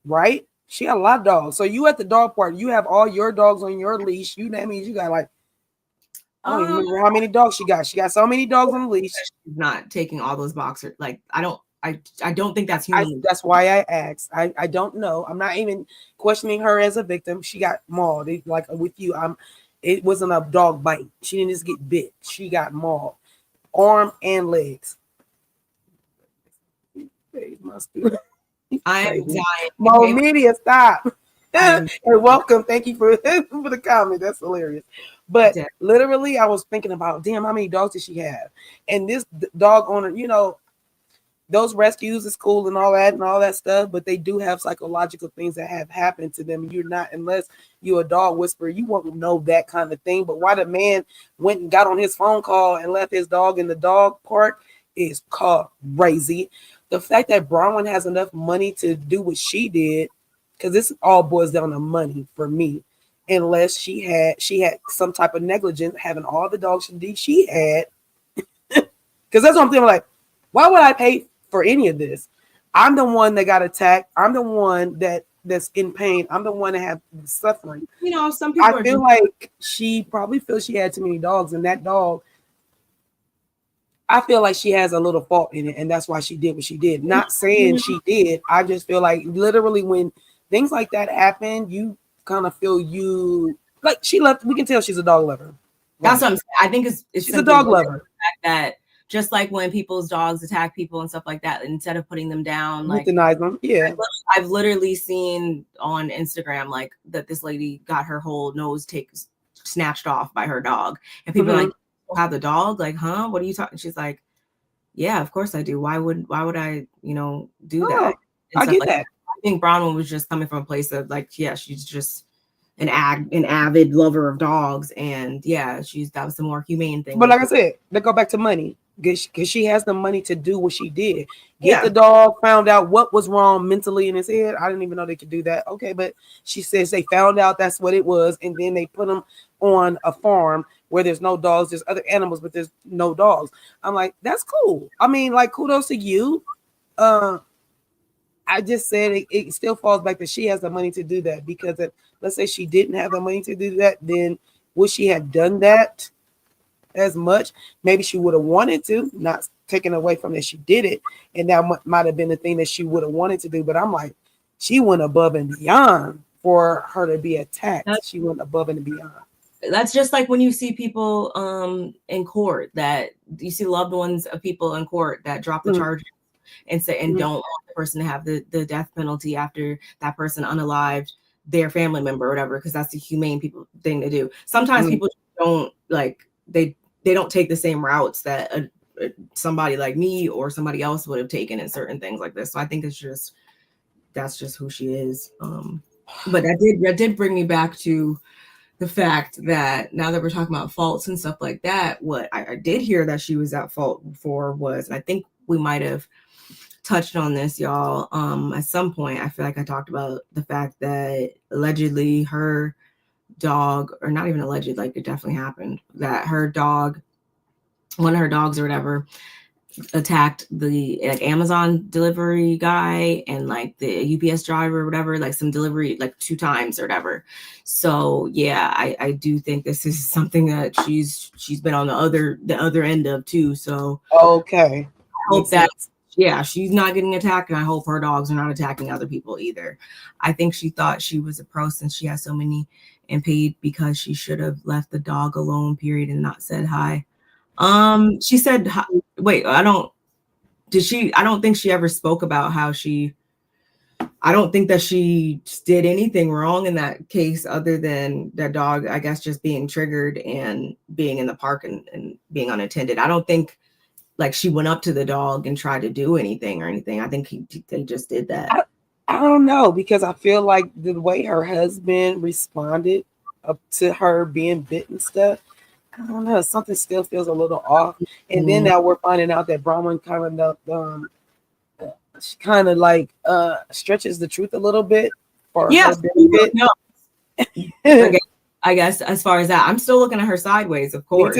right? She got a lot of dogs. So you at the dog park, you have all your dogs on your leash. That means you got like, I don't even remember how many dogs she got. She got so many dogs on the leash. She's not taking all those boxers. Like, I don't think that's human. That's why I asked. I don't know. I'm not even questioning her as a victim. She got mauled. Like with you, it wasn't a dog bite. She didn't just get bit. She got mauled, arm and legs. I am dying. Mo Media, stop. And welcome. Thank you for the comment. That's hilarious. But literally, I was thinking about, damn, how many dogs did she have? And this dog owner, those rescues is cool and all that stuff, but they do have psychological things that have happened to them. You're not, unless you're a dog whisperer, you won't know that kind of thing. But why the man went and got on his phone call and left his dog in the dog park is crazy. The fact that Bronwyn has enough money to do what she did, because this all boils down to money for me, unless she had some type of negligence having all the dogs she had. Because that's what I'm thinking, like, why would I pay for any of this? I'm the one that got attacked. I'm the one that's in pain. I'm the one that have suffering. Some people I feel like she probably feels she had too many dogs, and that dog, I feel like she has a little fault in it, and that's why she did what she did. Not saying she did. I just feel like literally when things like that happen, you kind of feel like she left. We can tell she's a dog lover. Right? That's what I'm saying. I think she's a dog lover. The fact that just like when people's dogs attack people and stuff like that, instead of putting them down, like euthanize them. Yeah, I've literally seen on Instagram like that this lady got her whole nose snatched off by her dog, and people are like, have the dog, like, huh? What are you talking? She's like, yeah, of course I do. Why would I, do that? I get that. I think Bronwyn was just coming from a place of like, yeah, she's just an avid lover of dogs, and yeah, that was the more humane thing. But like I said, let's go back to money, because she has the money to do what she did. Get the dog, found out what was wrong mentally in his head. I didn't even know they could do that. Okay, but she says they found out that's what it was, and then they put him on a farm where there's no dogs, there's other animals, but there's no dogs. I'm like, that's cool. I mean, like, kudos to you. I just said it still falls back that she has the money to do that, because let's say she didn't have the money to do that, then would she have done that as much? Maybe she would have wanted to, not taken away from that she did it, and that might have been the thing that she would have wanted to do. But I'm like, she went above and beyond for her to be attacked. She went above and beyond. That's just like when you see people in court, that you see loved ones of people in court that drop the charges and say don't want the person to have the death penalty after that person unalived their family member or whatever, because that's the humane thing to do. Sometimes people don't like they don't take the same routes that somebody like me or somebody else would have taken in certain things like this. So I think that's just who she is. But that did bring me back to the fact that now that we're talking about faults and stuff like that, what I did hear that she was at fault for was, and I think we might have touched on this, y'all. At some point, I feel like I talked about the fact that allegedly her dog, or not even alleged, like it definitely happened, that her dog, one of her dogs or whatever, attacked the like Amazon delivery guy and like the UPS driver or whatever, like some delivery like 2 times or whatever. So yeah, I do think this is something that she's been on the other end of too. So okay, I hope that she's not getting attacked, and I hope her dogs are not attacking other people either. I think she thought she was a pro since she has so many and paid because she should have left the dog alone, period, and not said hi. She said, wait, I don't think she ever spoke about how I don't think that she did anything wrong in that case other than that dog, I guess, just being triggered and being in the park and being unattended. I don't think like she went up to the dog and tried to do anything or anything. I think they just did that. I don't know, because I feel like the way her husband responded up to her being bitten stuff, I don't know, something still feels a little off. And then now we're finding out that Bronwyn she kind of like stretches the truth a little bit for her benefit. No. I guess as far as that, I'm still looking at her sideways, of course.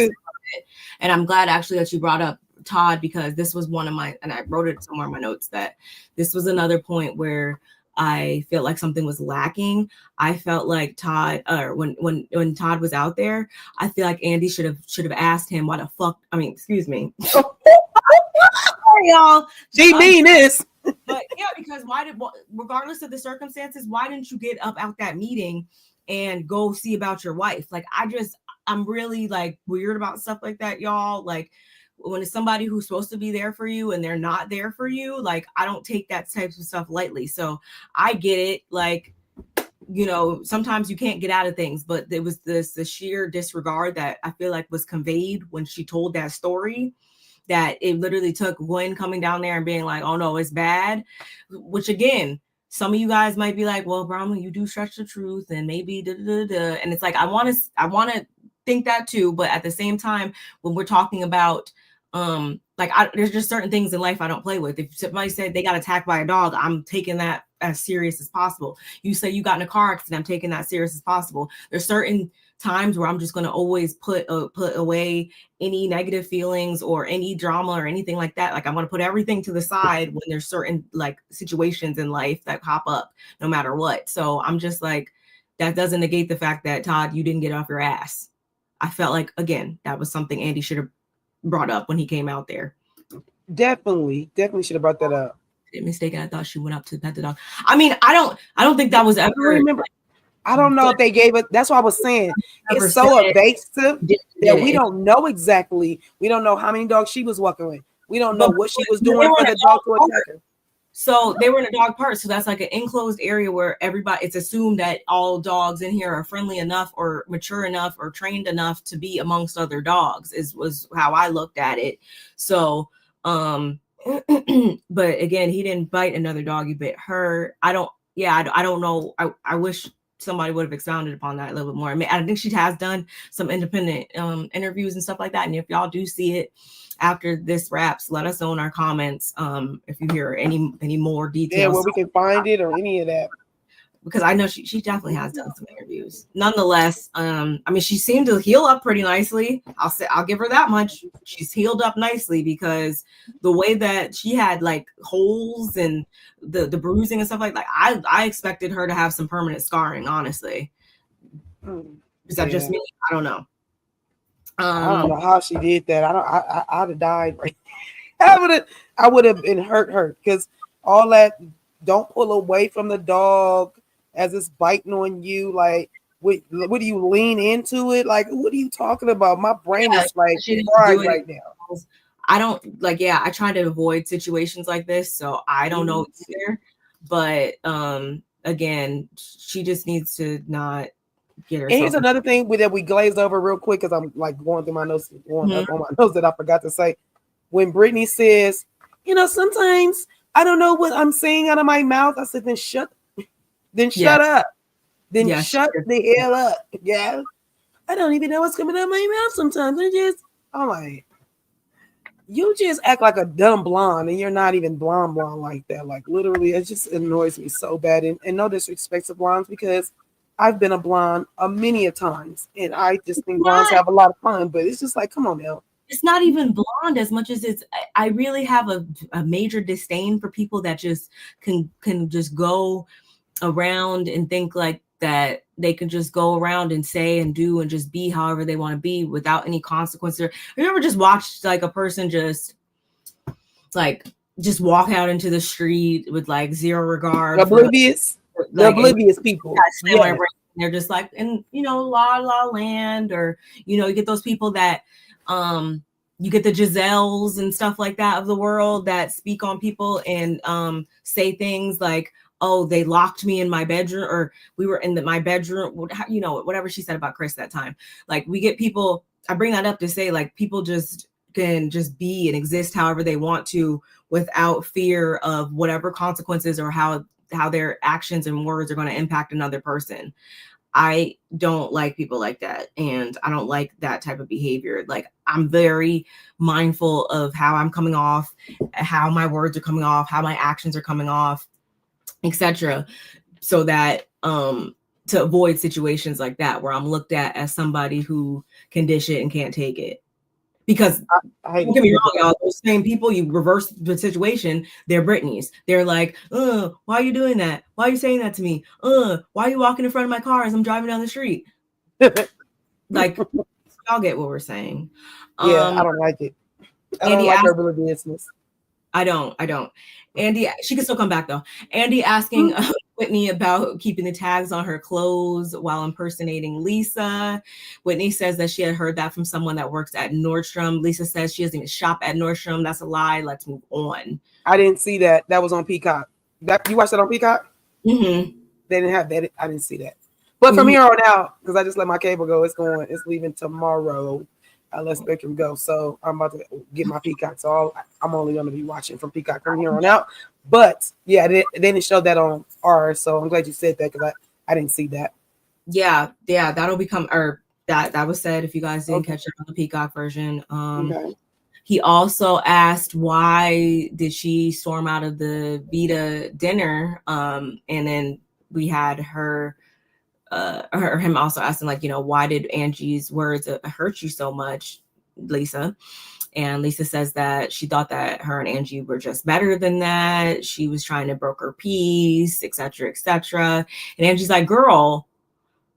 And I'm glad actually that you brought up Todd, because this was one of my, and I wrote it somewhere in my notes, that this was another point where I felt like something was lacking. I felt like Todd, or when Todd was out there, I feel like Andy should have asked him why the fuck. I mean, excuse me, sorry, y'all. She mean this, but yeah, because regardless of the circumstances, why didn't you get up out that meeting and go see about your wife? Like, I'm really like weird about stuff like that, y'all. Like, when it's somebody who's supposed to be there for you and they're not there for you, like I don't take that type of stuff lightly. So I get it. Like, you know, sometimes you can't get out of things, but there was the sheer disregard that I feel like was conveyed when she told that story, that it literally took Gwen coming down there and being like, oh no, it's bad. Which again, some of you guys might be like, well, Bronwyn, you do stretch the truth and maybe and it's like, I want to think that too. But at the same time, when we're talking about there's just certain things in life I don't play with. If somebody said they got attacked by a dog, I'm taking that as serious as possible. You say you got in a car accident, I'm taking that serious as possible. There's certain times where I'm just going to always put away any negative feelings or any drama or anything like that. Like I'm going to put everything to the side when there's certain like situations in life that pop up no matter what. So I'm just like, that doesn't negate the fact that Todd, you didn't get off your ass. I felt like, again, that was something Andy should have brought up when he came out there. Definitely should have brought that up. Mistaken. I thought she went up to pet the dog. I mean, I don't think that was ever. Remember, I don't know if they gave it. That's what I was saying. It's so evasive that we don't know exactly. We don't know how many dogs she was walking with. We don't know what she was doing for the dog to attack her. So they were in a dog park. So that's like an enclosed area where it's assumed that all dogs in here are friendly enough or mature enough or trained enough to be amongst other dogs was how I looked at it. So, but again, he didn't bite another dog. He bit her. I don't know. I wish somebody would have expounded upon that a little bit more. I mean, I think she has done some independent interviews and stuff like that. And if y'all do see it after this wraps, let us know in our comments if you hear any more details. Yeah, where we can find it or any of that. Because I know she definitely has done some interviews. Nonetheless, I mean, she seemed to heal up pretty nicely. I'll give her that much. She's healed up nicely, because the way that she had like holes and the bruising and stuff like that, I expected her to have some permanent scarring, honestly. Is that just me? I don't know. I don't know how she did that. I'd have died. I would have been hurt because all that. Don't pull away from the dog as it's biting on you. Like, what do you lean into it? Like, what are you talking about? My brain is like fried right now. I don't like. Yeah, I try to avoid situations like this, so I don't know either. But again, she just needs to not get herself. And here's another thing that we glazed over real quick, because I'm like going through my notes, up on my notes that I forgot to say. When Brittany says, sometimes I don't know what I'm saying out of my mouth, I said, then shut up. Then shut the hell up. Yeah. I don't even know what's coming out of my mouth sometimes. I'm like, you just act like a dumb blonde and you're not even blonde like that. Like literally, it just annoys me so bad. And no disrespect to blondes, because I've been a blonde many a times, and I just think blondes have a lot of fun. But it's just like, come on now. It's not even blonde as much as it's. I really have a major disdain for people that just can just go around and think like that they can just go around and say and do and just be however they want to be without any consequences. You ever just watched like a person just walk out into the street with like zero regard, oblivious, oblivious people. Yeah. They're just like in, La La Land, or you get those people that you get the Giselles and stuff like that of the world that speak on people and say things like, oh, they locked me in my bedroom, or we were in my bedroom, whatever she said about Chris that time. Like, we get people, I bring that up to say, like, people just can just be and exist however they want to without fear of whatever consequences or how their actions and words are going to impact another person. I don't like people like that. And I don't like that type of behavior. Like, I'm very mindful of how I'm coming off, how my words are coming off, how my actions are coming off, etc., so that to avoid situations like that where I'm looked at as somebody who can dish it and can't take it. Because don't get me wrong, y'all, those same people, you reverse the situation, they're Britneys. They're like, why are you doing that? Why are you saying that to me? Why are you walking in front of my car as I'm driving down the street? Like, y'all get what we're saying. Yeah, I don't like it. I don't like her business. I don't. Andy, she can still come back though. Andy asking Whitney about keeping the tags on her clothes while impersonating Lisa. Whitney says that she had heard that from someone that works at Nordstrom. Lisa says she doesn't even shop at Nordstrom. That's a lie. Let's move on. I didn't see that. That was on Peacock. You watched that on Peacock? Mm-hmm. They didn't have that. I didn't see that. But from here on out, because I just let my cable go, it's leaving tomorrow. I let Spectrum go, so I'm about to get my Peacock. So I'm only going to be watching from Peacock from here on out. But yeah, they didn't show that on ours, so I'm glad you said that, because I didn't see that. Yeah, that'll become, or that was said. If you guys didn't catch it on the Peacock version, okay. He also asked why did she storm out of the Vita dinner, and then we had him also asking, like, why did Angie's words hurt you so much, Lisa? And Lisa says that she thought that her and Angie were just better than that. She was trying to broker peace, etc., etc. And Angie's like, girl,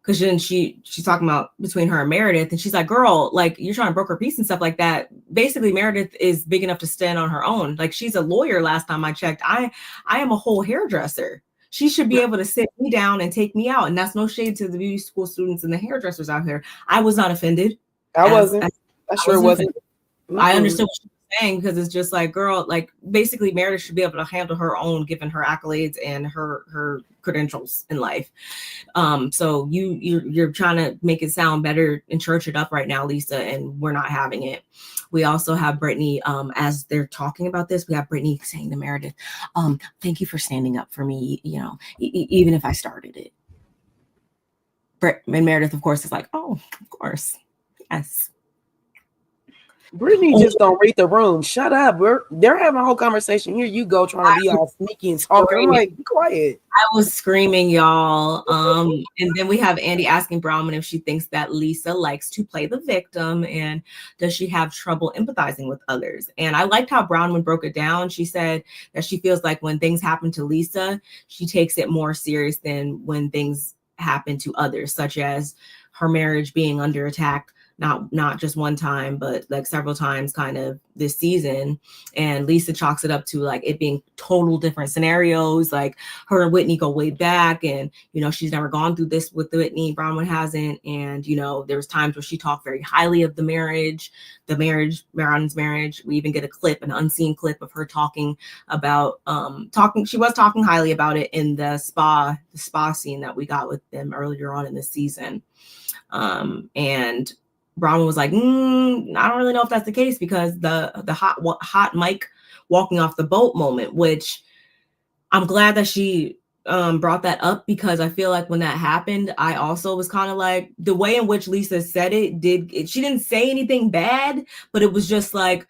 because then she's talking about between her and Meredith, and she's like, girl, like, you're trying to broker peace and stuff like that. Basically, Meredith is big enough to stand on her own. Like, she's a lawyer. Last time I checked, I am a whole hairdresser. She should be able to sit me down and take me out. And that's no shade to the beauty school students and the hairdressers out here. I was not offended. I wasn't. I sure wasn't. I understood what she was saying, because it's just like, girl, like, basically Meredith should be able to handle her own, given her accolades and her credentials in life. So you're trying to make it sound better and church it up right now, Lisa, and we're not having it. We also have Brittany, as they're talking about this, we have Brittany saying to Meredith, thank you for standing up for me, even if I started it. And Meredith, of course, is like, oh, of course. Yes. Brittany just don't read the room. Shut up. They're having a whole conversation. Here you go, trying to be all sneaky and talking. I'm like, be quiet. I was screaming, y'all. And then we have Andy asking Bronwyn if she thinks that Lisa likes to play the victim, and does she have trouble empathizing with others? And I liked how Bronwyn broke it down. She said that she feels like when things happen to Lisa, she takes it more serious than when things happen to others, such as her marriage being under attack, not just one time, but like several times kind of this season. And Lisa chalks it up to like it being total different scenarios. Like, her and Whitney go way back, and she's never gone through this with Whitney. Bronwyn hasn't. And there was times where she talked very highly of the marriage, Bronwyn's marriage. We even get a clip, an unseen clip of her talking about she was talking highly about it in the spa scene that we got with them earlier on in the season. And Bronwyn was like, I don't really know if that's the case, because the hot mic walking off the boat moment, which I'm glad that she brought that up, because I feel like when that happened, I also was kind of like, the way in which Lisa said it, she didn't say anything bad, but it was just like,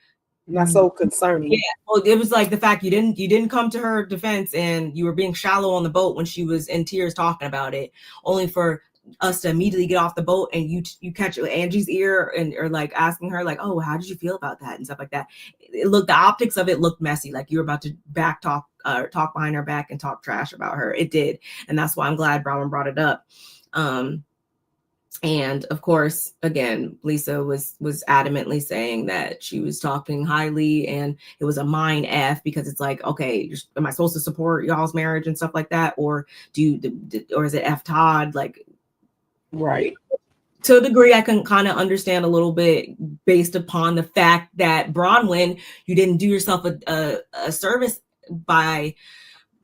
not so concerning. Yeah, well, it was like the fact you didn't come to her defense, and you were being shallow on the boat when she was in tears talking about it, only for us to immediately get off the boat and you catch Angie's ear and or like asking her like, oh, how did you feel about that and stuff like that. It looked, the optics of it looked messy, like you were about to talk behind her back and talk trash about her. It did, and that's why I'm glad Bronwyn brought it up. And of course, again, Lisa was adamantly saying that she was talking highly and it was a mind F, because it's like, okay, am I supposed to support y'all's marriage and stuff like that? Or or is it F Todd? Like, right. To a degree, I can kind of understand a little bit based upon the fact that Bronwyn, you didn't do yourself a service by,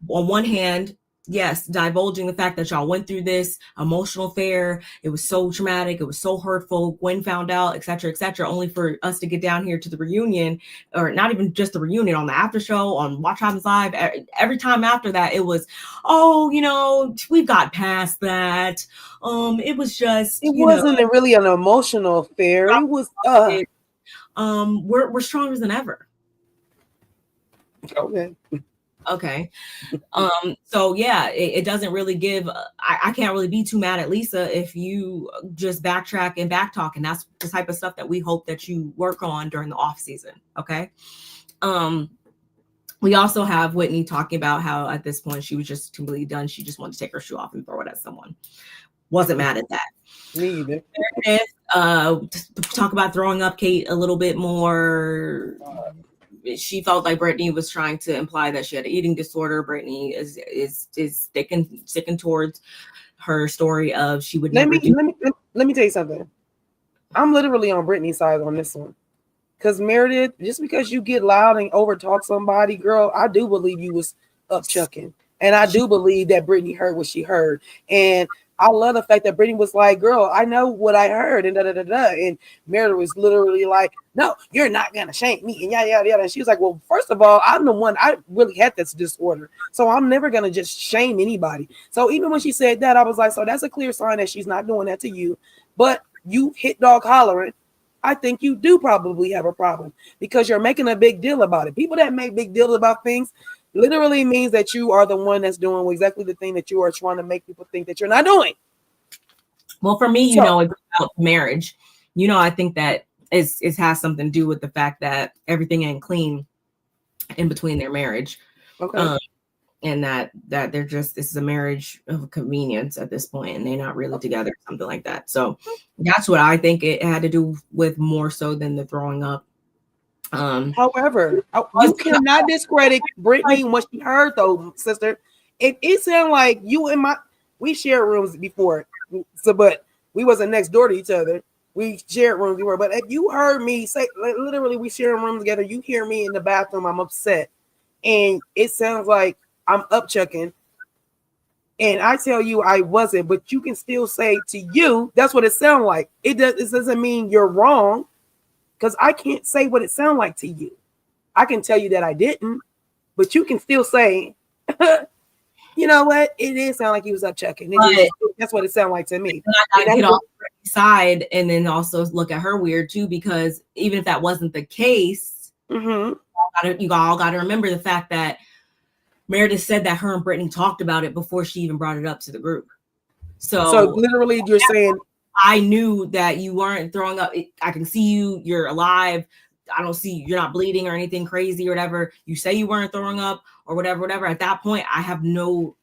on one hand, yes, divulging the fact that y'all went through this emotional affair. It was so traumatic. It was so hurtful. Gwen found out, et cetera, only for us to get down here to the reunion, or not even just the reunion, on the after show, on Watch Happens Live. Every time after that, it was, oh, we've got past that. It was just, it wasn't really an emotional affair. It was, we're stronger than ever. Okay. So yeah, it doesn't really give, I can't really be too mad at Lisa if you just backtrack and backtalk, and that's the type of stuff that we hope that you work on during the off season. Okay. We also have Whitney talking about how at this point she was just completely done. She just wanted to take her shoe off and throw it at someone. Wasn't mad at that. Me either. Talk about throwing up Kate a little bit more. She felt like Brittany was trying to imply that she had an eating disorder. Brittany is sticking towards her story of she would never do. Let me tell you something. I'm literally on Brittany's side on this one. Because Meredith, just because you get loud and overtalk somebody, girl, I do believe you was up chucking. And I do believe that Brittany heard what she heard. And I love the fact that Brittany was like, girl, I know what I heard, and And Meredith was literally like, no, you're not going to shame me, and yada, yada. And she was like, well, first of all, I'm the one, I really had this disorder. So I'm never going to just shame anybody. So even when she said that, I was like, so that's a clear sign that she's not doing that to you. But you hit dog hollering. I think you do probably have a problem because you're making a big deal about it. People that make big deals about things literally means that you are the one that's doing exactly the thing that you are trying to make people think that you're not doing. Well, for me, it's about marriage. I think that it has something to do with the fact that everything ain't clean in between their marriage. Okay. And that they're just, this is a marriage of convenience at this point, and they're not really together, something like that. So that's what I think it had to do with, more so than the throwing up. However, you cannot discredit Brittany and what she heard, though, sister. It sounded like you and we shared rooms before, but we wasn't next door to each other. We shared rooms before, but if you heard me say, literally, we share a room together. You hear me in the bathroom, I'm upset, and it sounds like I'm up chucking, and I tell you I wasn't, but you can still say to you, that's what it sounds like. It doesn't mean you're wrong. Because I can't say what it sounds like to you. I can tell you that I didn't, but you can still say, you know what? It did sound like he was up checking. That's what it sounded like to me. I gotta get off the side and then also look at her weird too, because even if that wasn't the case, you all got to remember the fact that Meredith said that her and Brittany talked about it before she even brought it up to the group. So literally, you're saying, I knew that you weren't throwing up. I can see you. You're alive. I don't see you're not bleeding or anything crazy or whatever. You say you weren't throwing up or whatever. At that point, I have no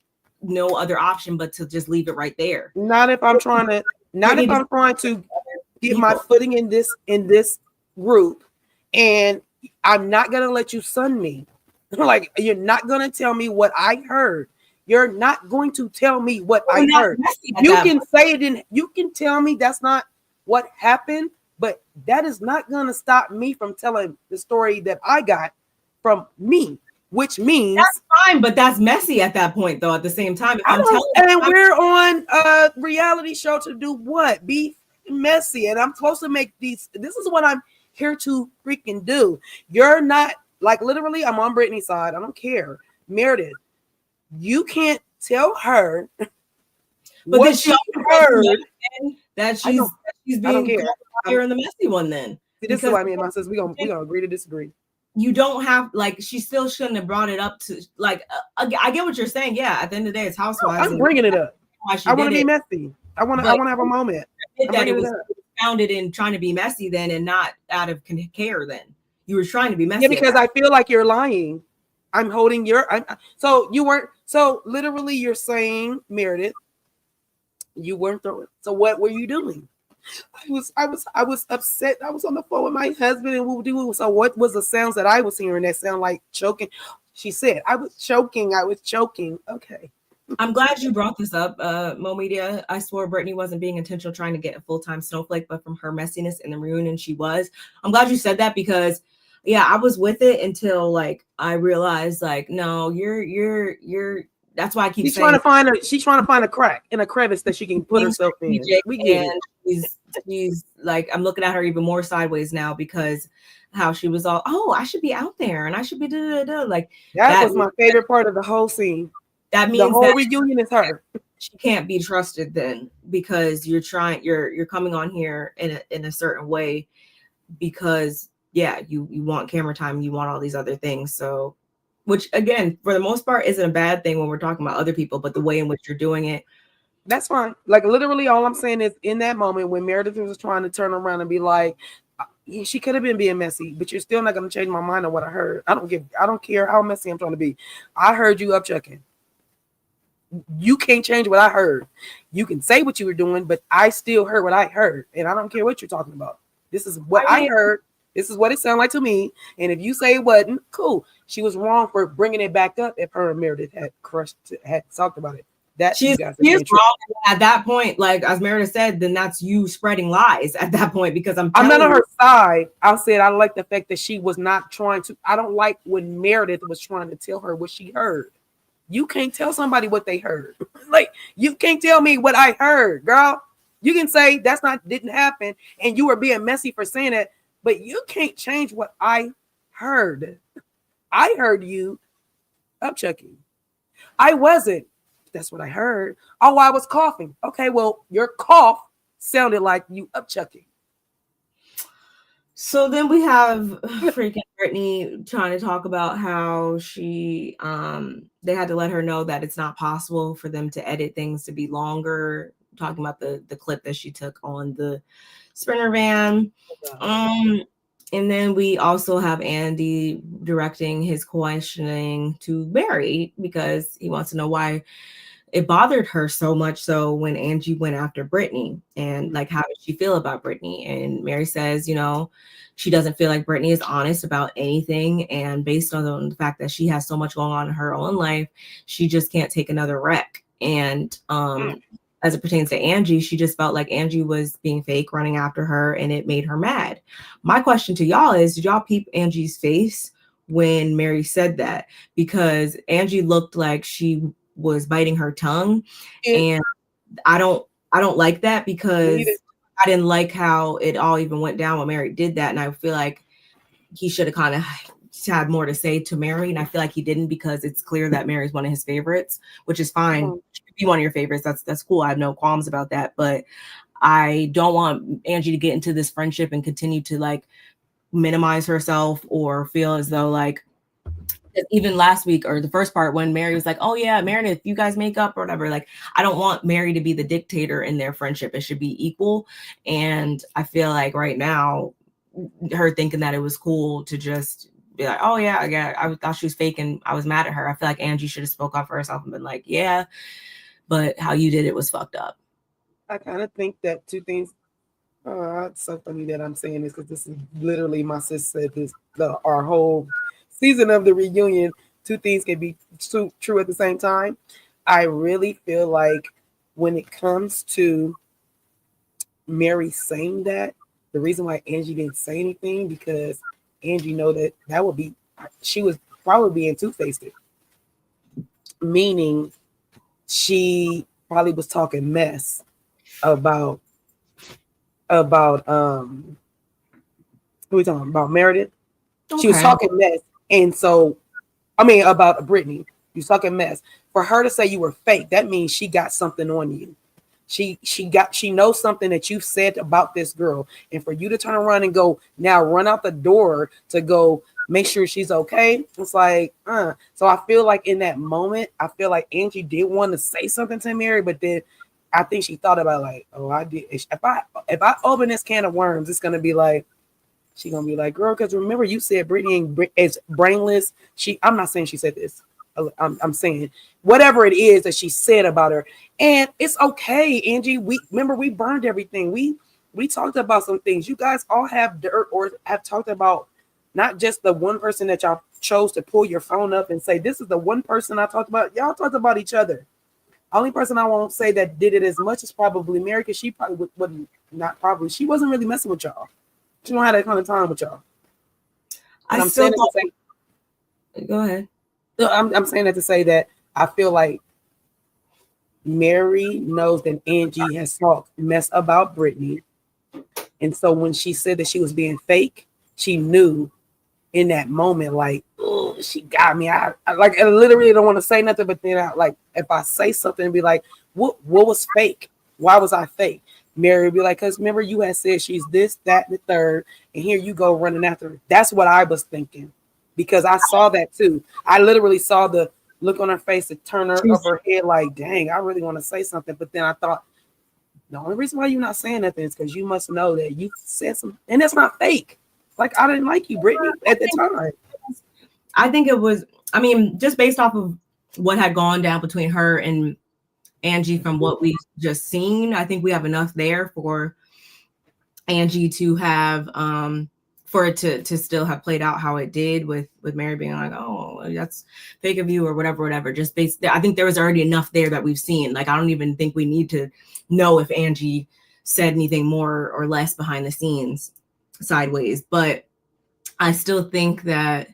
other option but to just leave it right there. Not if I'm trying to get my footing in this group, and I'm not gonna let you sun me. Like, you're not gonna tell me what I heard. You're not going to tell me what I heard. You can say it in, you can tell me that's not what happened, but that is not going to stop me from telling the story that I got from me, which means that's fine, but that's messy at that point, though. At the same time, and we're on a reality show to do what? Be messy, and I'm supposed to make these. This is what I'm here to freaking do. You're not, like, literally, I'm on Brittany's side. I don't care, Meredith. You can't tell her but what she heard that she's being here in the messy one. Then this is what I mean. My sis, we gonna agree to disagree. you don't have, like, she still shouldn't have brought it up to, like, I get what you're saying. Yeah, at the end of the day, it's Housewives. I'm bringing it up. I want to be messy. I want to have a moment. That it was founded in trying to be messy then, and not out of care. Then you were trying to be messy. Yeah, because I feel like you're lying. I'm holding so you weren't. So literally, you're saying, Meredith, you weren't throwing. So what were you doing? I was upset. I was on the phone with my husband, and we were doing. So what was the sounds that I was hearing that sound like choking? She said, I was choking. Okay. I'm glad you brought this up, Mo Media. I swore Brittany wasn't being intentional trying to get a full-time snowflake, but from her messiness in the reunion, she was. I'm glad you said that, because yeah, I was with it until like I realized, like, no, you're that's why I keep saying she's trying to find a crack in a crevice that she can put herself in. We get it. She's like, I'm looking at her even more sideways now, because how she was all, oh, I should be out there and I should be like that was my favorite part of the whole scene. That means the whole reunion is her. She can't be trusted then, because you're coming on here in a certain way, because yeah, you want camera time, you want all these other things. So, which again, for the most part, isn't a bad thing when we're talking about other people, but the way in which you're doing it, that's fine. Like literally, all I'm saying is, in that moment when Meredith was trying to turn around and be like, she could have been being messy, but you're still not going to change my mind on what I heard. I don't care how messy I'm trying to be. I heard you upchucking. You can't change what I heard. You can say what you were doing, but I still heard what I heard, and I don't care what you're talking about. This is what I heard. This is what it sounded like to me. And if you say it wasn't, cool. She was wrong for bringing it back up if her and Meredith had talked about it. That she's wrong at that point. Like as Meredith said, then that's you spreading lies at that point, because I'm not on her side. I said I like the fact that she was not trying to. I don't like when Meredith was trying to tell her what she heard. You can't tell somebody what they heard. Like, you can't tell me what I heard, girl. You can say didn't happen, and you were being messy for saying it, but you can't change what I heard. I heard you upchucking. I wasn't. That's what I heard. Oh, I was coughing. Okay, well, your cough sounded like you upchucking. So then we have freaking Brittany trying to talk about how she they had to let her know that it's not possible for them to edit things to be longer, talking about the clip that she took on the Sprinter van. And then we also have Andy directing his questioning to Barry, because he wants to know why it bothered her so much so when Angie went after Brittany, and like, how did she feel about Brittany? And Mary says, she doesn't feel like Brittany is honest about anything, and based on the fact that she has so much going on in her own life, she just can't take another wreck. And as it pertains to Angie, she just felt like Angie was being fake, running after her, and it made her mad. My question to y'all is, did y'all peep Angie's face when Mary said that? Because Angie looked like she was biting her tongue, and I don't like that, because I didn't like how it all even went down when Mary did that, and I feel like he should have kind of had more to say to Mary, and I feel like he didn't, because it's clear that Mary's one of his favorites, which is fine. She could be one of your favorites. That's cool. I have no qualms about that, but I don't want Angie to get into this friendship and continue to like minimize herself or feel as though like, even last week or the first part when Mary was like, oh yeah, Meredith, you guys make up or whatever. Like, I don't want Mary to be the dictator in their friendship. It should be equal. And I feel like right now, her thinking that it was cool to just be like, oh yeah, I thought she was fake and I was mad at her. I feel like Angie should have spoke up for herself and been like, yeah, but how you did it was fucked up. I kind of think that two things. It's so funny that I'm saying this, because this is literally, my sis said this, our whole season of the reunion, two things can be true at the same time. I really feel like when it comes to Mary saying that, the reason why Angie didn't say anything, because Angie know that would be, she was probably being two-faced, meaning she probably was talking mess about who we talking about, Meredith. Okay. She was talking mess. And so, about Brittany, you talking mess. For her to say you were fake, that means she got something on you. She knows something that you've said about this girl. And for you to turn around and go now run out the door to go make sure she's okay. It's like, So I feel like in that moment, I feel like Angie did want to say something to Mary, but then I think she thought about like, oh, I did. If I open this can of worms, it's gonna be like, she's gonna be like, girl, because remember you said Brittany is brainless. I'm not saying she said this. I'm saying whatever it is that she said about her, and it's okay, Angie. We burned everything. We talked about some things. You guys all have dirt or have talked about not just the one person that y'all chose to pull your phone up and say, this is the one person I talked about. Y'all talked about each other. Only person I won't say that did it as much is probably Mary, because she probably wouldn't, not probably, she wasn't really messing with y'all. She don't have that kind of time with y'all. I'm saying that to say, go ahead. I'm saying that to say that I feel like Mary knows that Angie has talked mess about Brittany. And so when she said that she was being fake, she knew in that moment, like, oh, she got me. I literally don't want to say nothing, but then if I say something, be like, what was fake? Why was I fake? Mary would be like, because remember you had said she's this, that, and the third, and here you go running after her. That's what I was thinking, because I saw that too. I literally saw the look on her face to turn her up her head like, dang, I really want to say something. But then I thought, the only reason why you're not saying nothing is because you must know that you said something, and it's not fake. Like, I didn't like you, Brittany, at the time. I think it was, just based off of what had gone down between her and Angie from what we've just seen, I think we have enough there for Angie to have, for it to still have played out how it did with Mary being like, oh, that's fake of you or whatever. Just based, I think there was already enough there that we've seen. Like, I don't even think we need to know if Angie said anything more or less behind the scenes sideways. But I still think that,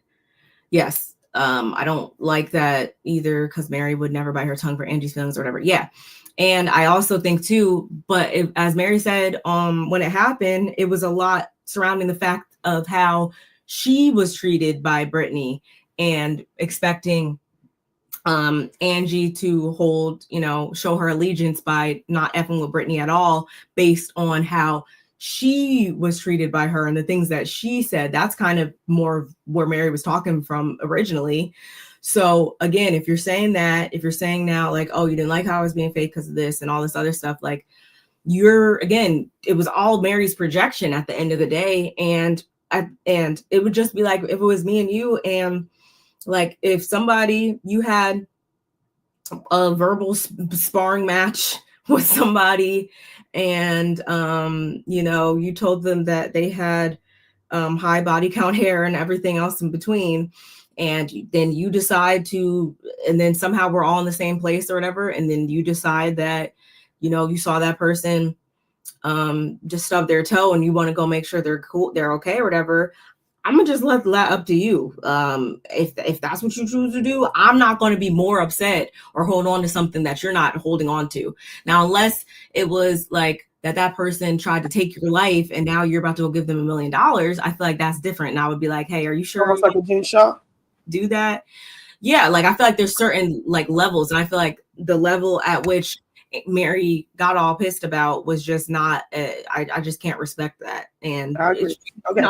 yes, I don't like that either, because Mary would never bite her tongue for Angie's feelings or whatever. Yeah. And I also think too, but as Mary said, when it happened, it was a lot surrounding the fact of how she was treated by Brittany, and expecting Angie to hold, show her allegiance by not effing with Brittany at all, based on how she was treated by her and the things that she said. That's kind of more where Mary was talking from originally. So again, if you're saying now like, oh, you didn't like how I was being fake because of this and all this other stuff, like, it was all Mary's projection at the end of the day. And it would just be like, if it was me and you, and like, if you had a verbal sparring match with somebody, and you told them that they had high body count hair and everything else in between, and then you decide to, and then somehow we're all in the same place or whatever, and then you decide that you saw that person just stub their toe and you want to go make sure they're cool, they're okay or whatever, I'm gonna just let that up to you. If that's what you choose to do, I'm not going to be more upset or hold on to something that you're not holding on to. Now, unless it was like that person tried to take your life and now you're about to go give them $1 million, I feel like that's different. And I would be like, hey, are you sure? Almost like a Jen Shaw. Do that? Yeah, like, I feel like there's certain like levels, and I feel like the level at which Mary got all pissed about was just not, I just can't respect that. And I agree. Okay.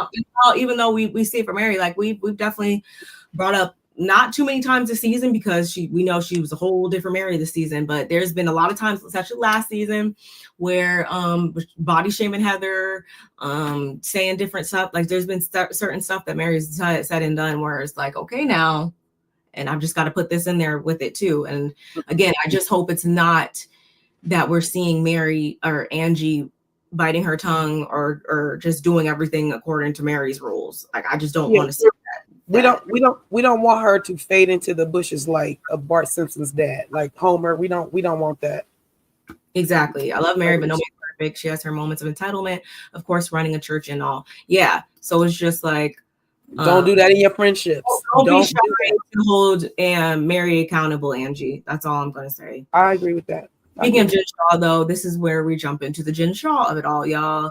Even though we see it for Mary, like we've definitely brought up not too many times this season, because we know she was a whole different Mary this season, but there's been a lot of times, especially last season, where body shaming Heather, saying different stuff. Like, there's been certain stuff that Mary's said and done where it's like, okay, now, and I've just got to put this in there with it too. And again, I just hope it's not that we're seeing Mary or Angie biting her tongue or just doing everything according to Mary's rules. Like, I just don't want to see that. We don't want her to fade into the bushes like a Bart Simpson's dad, like Homer. We don't want that. Exactly. I love Mary, but nobody's perfect. She has her moments of entitlement, of course, running a church and all. Yeah. So it's just like, don't do that in your friendships. Don't be shy to hold Mary accountable, Angie. That's all I'm going to say. I agree with that. Speaking of Jen Shaw, though, this is where we jump into the Jen Shaw of it all, y'all.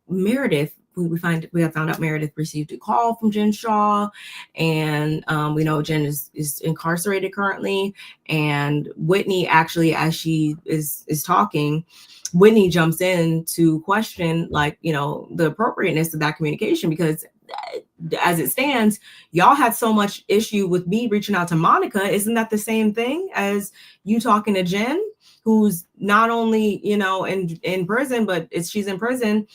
Meredith, we have found out Meredith received a call from Jen Shaw, and we know Jen is incarcerated currently. And Whitney, actually, as she is talking, Whitney jumps in to question, like, the appropriateness of that communication, because as it stands, y'all had so much issue with me reaching out to Monica. Isn't that the same thing as you talking to Jen, who's not only, you know, in prison, but she's in prison,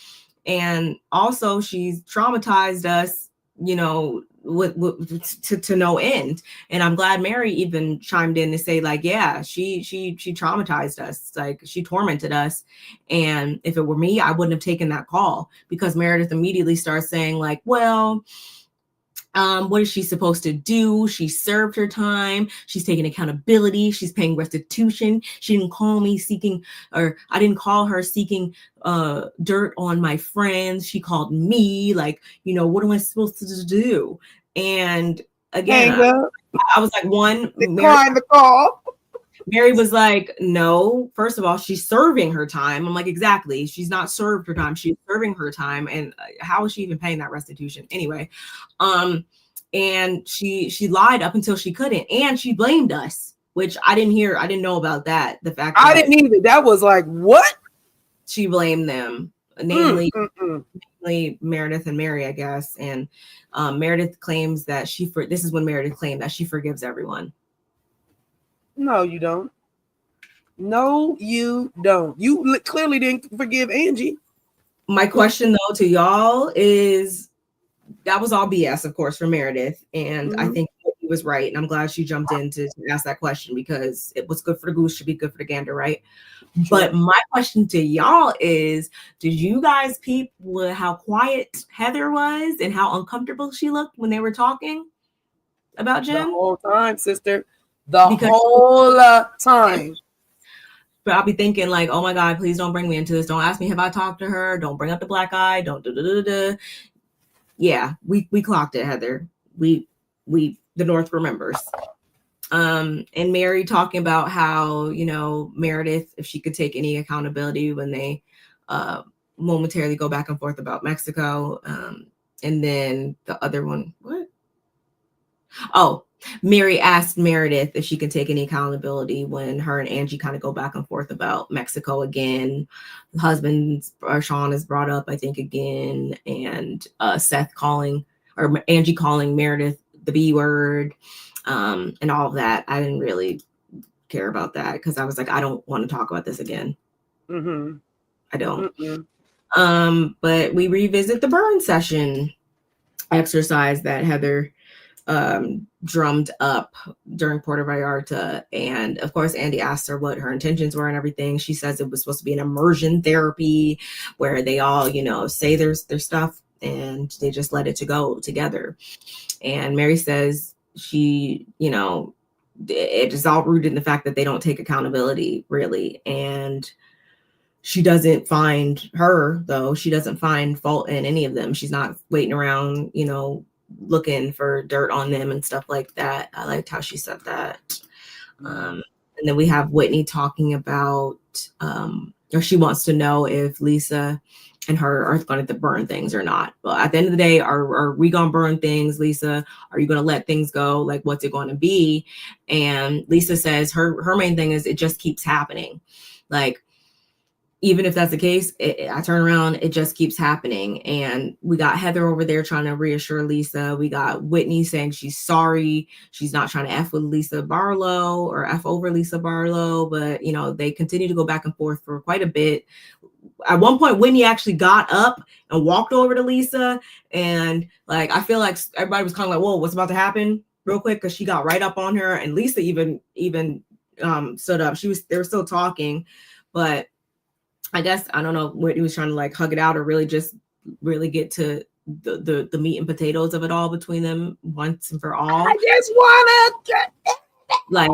and also she's traumatized us, you know, to no end. And I'm glad Mary even chimed in to say, like, yeah, she traumatized us, like she tormented us. And if it were me, I wouldn't have taken that call, because Meredith immediately starts saying, like, well, what is she supposed to do? She served her time. She's taking accountability. She's paying restitution. She didn't call me seeking, or I didn't call her seeking dirt on my friends. She called me, like, you know, what am I supposed to do? And again, I was like, one, decline the call. Mary was like, no, first of all, she's serving her time. I'm like, exactly. She's not served her time. She's serving her time. And how is she even paying that restitution? Anyway, and she lied up until she couldn't. And she blamed us, which I didn't hear. I didn't know about that. The fact that I didn't either. That was like, what? She blamed them, namely Meredith and Mary, I guess. And Meredith claims that this is when Meredith claimed that she forgives everyone. No, you don't. No, you don't. You clearly didn't forgive Angie. My question, though, to y'all is, that was all BS, of course, for Meredith. And I think he was right. And I'm glad she jumped in to ask that question, because it was good for the goose should be good for the gander, right? Sure. But my question to y'all is, did you guys peep how quiet Heather was and how uncomfortable she looked when they were talking about Jen? The whole time, sister. Whole time. But I'll be thinking, like, oh my God, please don't bring me into this. Don't ask me, have I talked to her? Don't bring up the black eye. Don't do. Yeah, we clocked it, Heather. We the North remembers. And Mary talking about how, you know, Meredith, if she could take any accountability when they momentarily go back and forth about Mexico. And then the other one, what? Oh, Mary asked Meredith if she can take any accountability when her and Angie kind of go back and forth about Mexico again. The husband, Sean, is brought up, I think, again, and Seth calling, or Angie calling Meredith the B word, and all of that. I didn't really care about that, because I was like, I don't want to talk about this again. I don't. But we revisit the burn session exercise that Heather drummed up during Puerto Vallarta. And of course, Andy asked her what her intentions were and everything. She says it was supposed to be an immersion therapy where they all, you know, say their stuff and they just let it to go together. And Mary says she, you know, it is all rooted in the fact that they don't take accountability, really. And she doesn't find she doesn't find fault in any of them. She's not waiting around, you know, looking for dirt on them and stuff like that. I liked how she said that. And then we have Whitney talking about, or she wants to know if Lisa and her are going to burn things or not. But at the end of the day, are we going to burn things, Lisa? Are you going to let things go? Like, what's it going to be? And Lisa says her main thing is it just keeps happening. Like, even if that's the case, I turn around, it just keeps happening. And we got Heather over there trying to reassure Lisa. We got Whitney saying she's sorry. She's not trying to F with Lisa Barlow or F over Lisa Barlow. But, you know, they continue to go back and forth for quite a bit. At one point, Whitney actually got up and walked over to Lisa. And, like, I feel like everybody was kind of like, whoa, what's about to happen? Real quick, because she got right up on her. And Lisa even stood up. They were still talking. But I guess, I don't know what he was trying to, like, hug it out or really just really get to the meat and potatoes of it all between them once and for all. I just want to like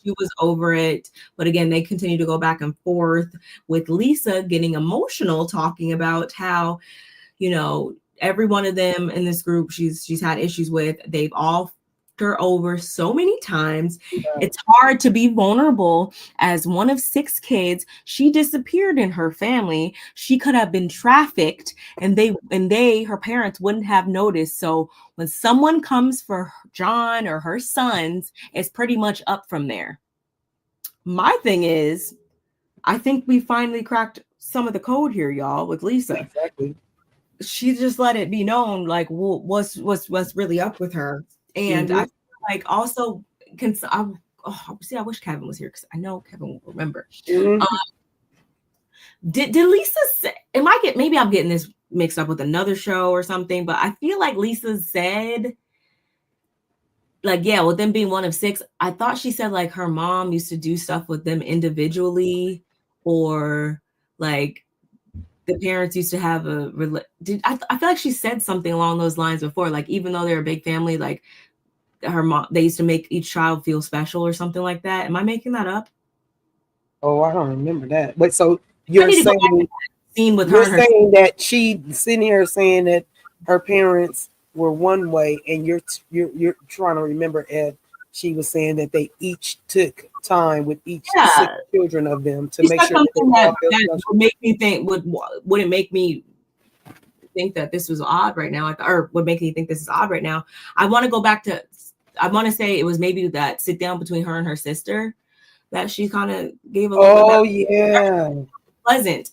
she was over it. But again, they continue to go back and forth with Lisa getting emotional, talking about how, you know, every one of them in this group she's had issues with, they've all her over so many times. It's hard to be vulnerable as one of 6 kids. She disappeared in her family. She could have been trafficked and her parents wouldn't have noticed. So when someone comes for John or her sons, it's pretty much up from there. My thing is, I think we finally cracked some of the code here, y'all, with Lisa. Exactly. she just let it be known like what's really up with her. And I feel like also I wish Kevin was here because I know Kevin will remember. Did Lisa say, maybe I'm getting this mixed up with another show or something, but I feel like Lisa said, like, yeah, with them being one of 6, I thought she said like her mom used to do stuff with them individually, or like the parents used to have I feel like she said something along those lines before, like even though they're a big family, like her mom, they used to make each child feel special or something like that. Am I making that up? Oh, I don't remember that. But so you're saying that she sitting here saying that her parents were one way, and you're trying to remember Ed. She was saying that they each took time with each 6 children of them to make sure that would make me think wouldn't make me think that this was odd right now, or would make me think this is odd right now. I want to go back to, I want to say it was maybe that sit down between her and her sister that she kind of gave a little bit pleasant.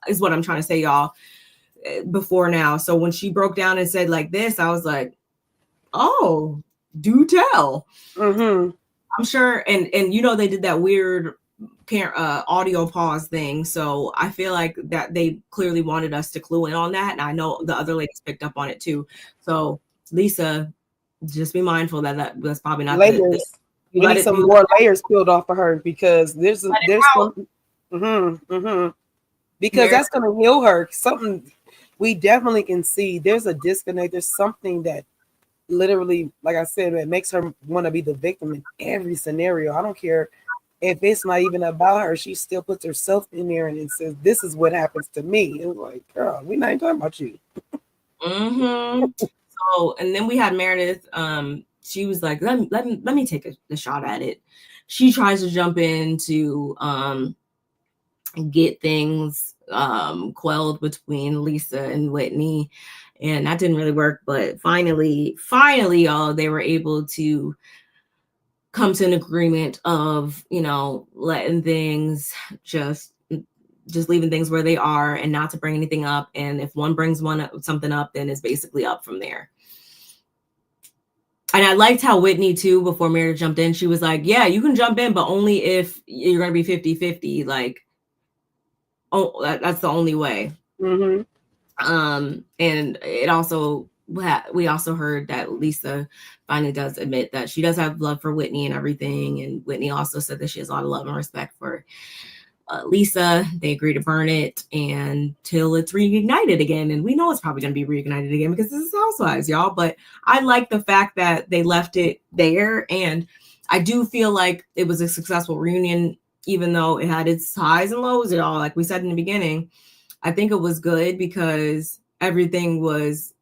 Is what I'm trying to say, y'all, before now. So when she broke down and said like this, I was like, oh, do tell. I'm sure, and they did that weird audio pause thing, so I feel like that they clearly wanted us to clue in on that, and I know the other ladies picked up on it too. So Lisa, just be mindful that's probably not layers. We need some more layers peeled off of her, because there's some because that's going to heal her. Something we definitely can see. There's a disconnect. There's something that literally, like I said, it makes her want to be the victim in every scenario. I don't care if it's not even about her. She still puts herself in there and it says, "This is what happens to me." It was like, girl, we're not even talking about you. So, and then we had Meredith. She was like, let me take a shot at it. She tries to jump in to get things quelled between Lisa and Whitney, and that didn't really work. But finally, y'all, they were able to come to an agreement of, letting things just leaving things where they are and not to bring anything up. And if one brings something up, then it's basically up from there. And I liked how Whitney too, before Meredith jumped in, she was like, yeah, you can jump in, but only if you're going to be 50-50. Like, oh, that's the only way. And it also, we also heard that Lisa finally does admit that she does have love for Whitney and everything. And Whitney also said that she has a lot of love and respect for Lisa. They agree to burn it until it's reignited again. And we know it's probably going to be reignited again because this is Housewives, y'all. But I like the fact that they left it there. And I do feel like it was a successful reunion, even though it had its highs and lows, y'all. Like we said in the beginning, I think it was good because everything was,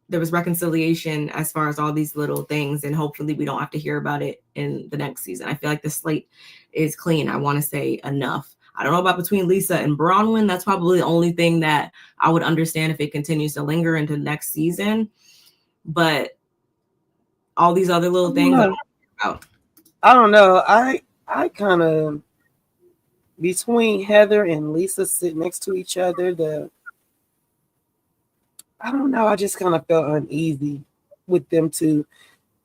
there was reconciliation as far as all these little things. And hopefully we don't have to hear about it in the next season. I feel like the slate is clean. I want to say enough. I don't know about between Lisa and Bronwyn. That's probably the only thing that I would understand if it continues to linger into next season. But all these other little things, I don't know. I kind of, between Heather and Lisa sitting next to each other, I don't know. I just kind of felt uneasy with them two.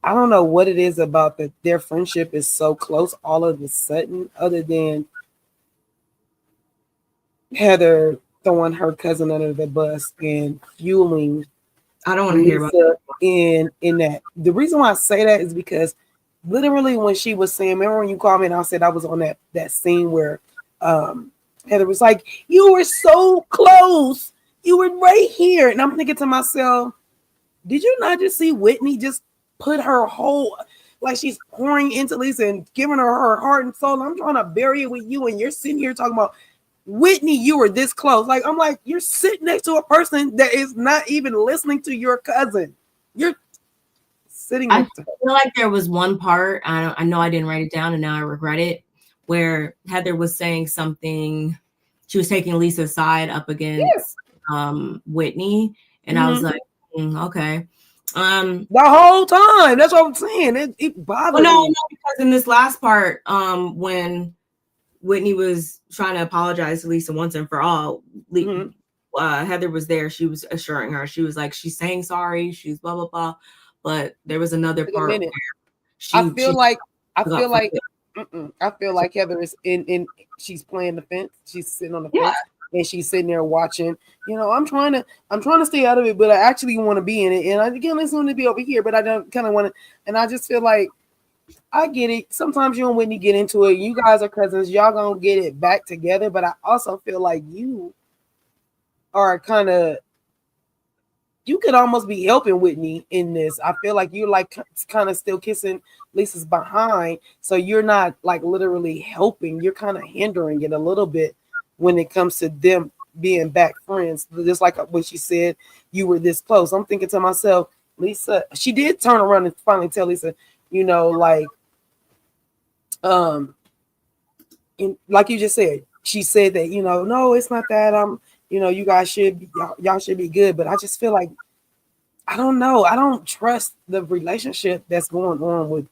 I don't know what it is about that their friendship is so close all of a sudden, other than Heather throwing her cousin under the bus and fueling. I don't want to hear about that. In that. The reason why I say that is because literally when she was saying, remember when you called me and I said I was on that scene where Heather was like, "You were so close. You were right here." And I'm thinking to myself, did you not just see Whitney just put her whole, like she's pouring into Lisa and giving her heart and soul? I'm trying to bury it with you, and you're sitting here talking about Whitney, you were this close. Like, I'm like, you're sitting next to a person that is not even listening to your cousin. You're sitting next to her. I feel like there was one part, I know I didn't write it down and now I regret it, where Heather was saying something. She was taking Lisa's side up against Whitney. And I was like, okay. The whole time. That's what I'm saying. It bothered me. No, because in this last part, when Whitney was trying to apologize to Lisa once and for all, Heather was there, she was assuring her. She was like, she's saying sorry, she's blah blah blah. But there was another part where I feel like Heather is in she's playing the fence. She's sitting on the fence and she's sitting there watching. I'm trying to stay out of it, but I actually want to be in it. And I just want to be over here, but I don't kind of want to. And I just feel like I get it. Sometimes you and Whitney get into it. You guys are cousins. Y'all gonna get it back together. But I also feel like you are you could almost be helping Whitney in this. I feel like you're like kind of still kissing Lisa's behind. So you're not like literally helping. You're kind of hindering it a little bit when it comes to them being back friends. Just like when she said you were this close. I'm thinking to myself, Lisa, she did turn around and finally tell Lisa, like you just said, she said that, no, it's not that. You guys y'all should be good. But I just feel like, I don't know. I don't trust the relationship that's going on with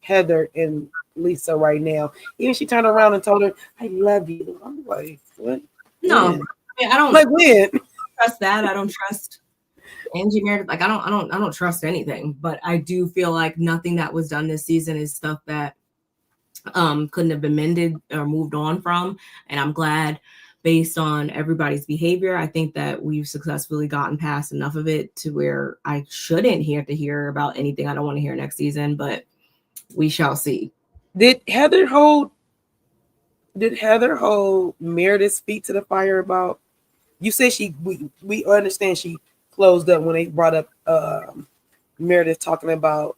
Heather and Lisa right now. Even she turned around and told her, I love you. I'm like, what? No, I don't like when trust that. I don't trust Angie, Meredith. Like I don't trust anything, but I do feel like nothing that was done this season is stuff that couldn't have been mended or moved on from. And I'm glad, based on everybody's behavior, I think that we've successfully gotten past enough of it to where I shouldn't hear about anything I don't want to hear next season, but we shall see. Did Heather hold Meredith's feet to the fire about, you said we understand she closed up when they brought up Meredith talking about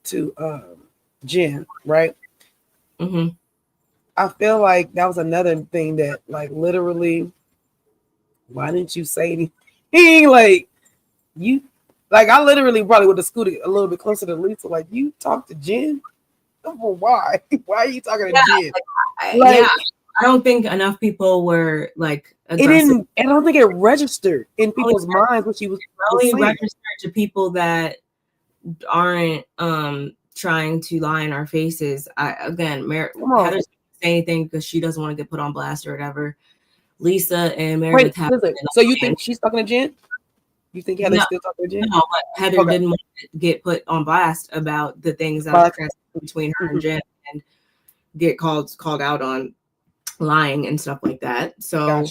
to Jen, right? Mm-hmm. I feel like that was another thing that, like, literally, why didn't you say anything? Like, I literally probably would have scooted a little bit closer to Lisa. Like, you talked to Jen? Well, why? Why are you talking to Jen? I don't think enough people were like. I don't think it registered in people's minds what she was only saying. Registered to people that aren't trying to lie in our faces. Heather's say anything because she doesn't want to get put on blast or whatever. Lisa and Meredith so you think she's talking to Jen? You think Heather's still talking to Jen? No, but Heather didn't want to get put on blast about the things that are between her and Jen and get called out on lying and stuff like that. So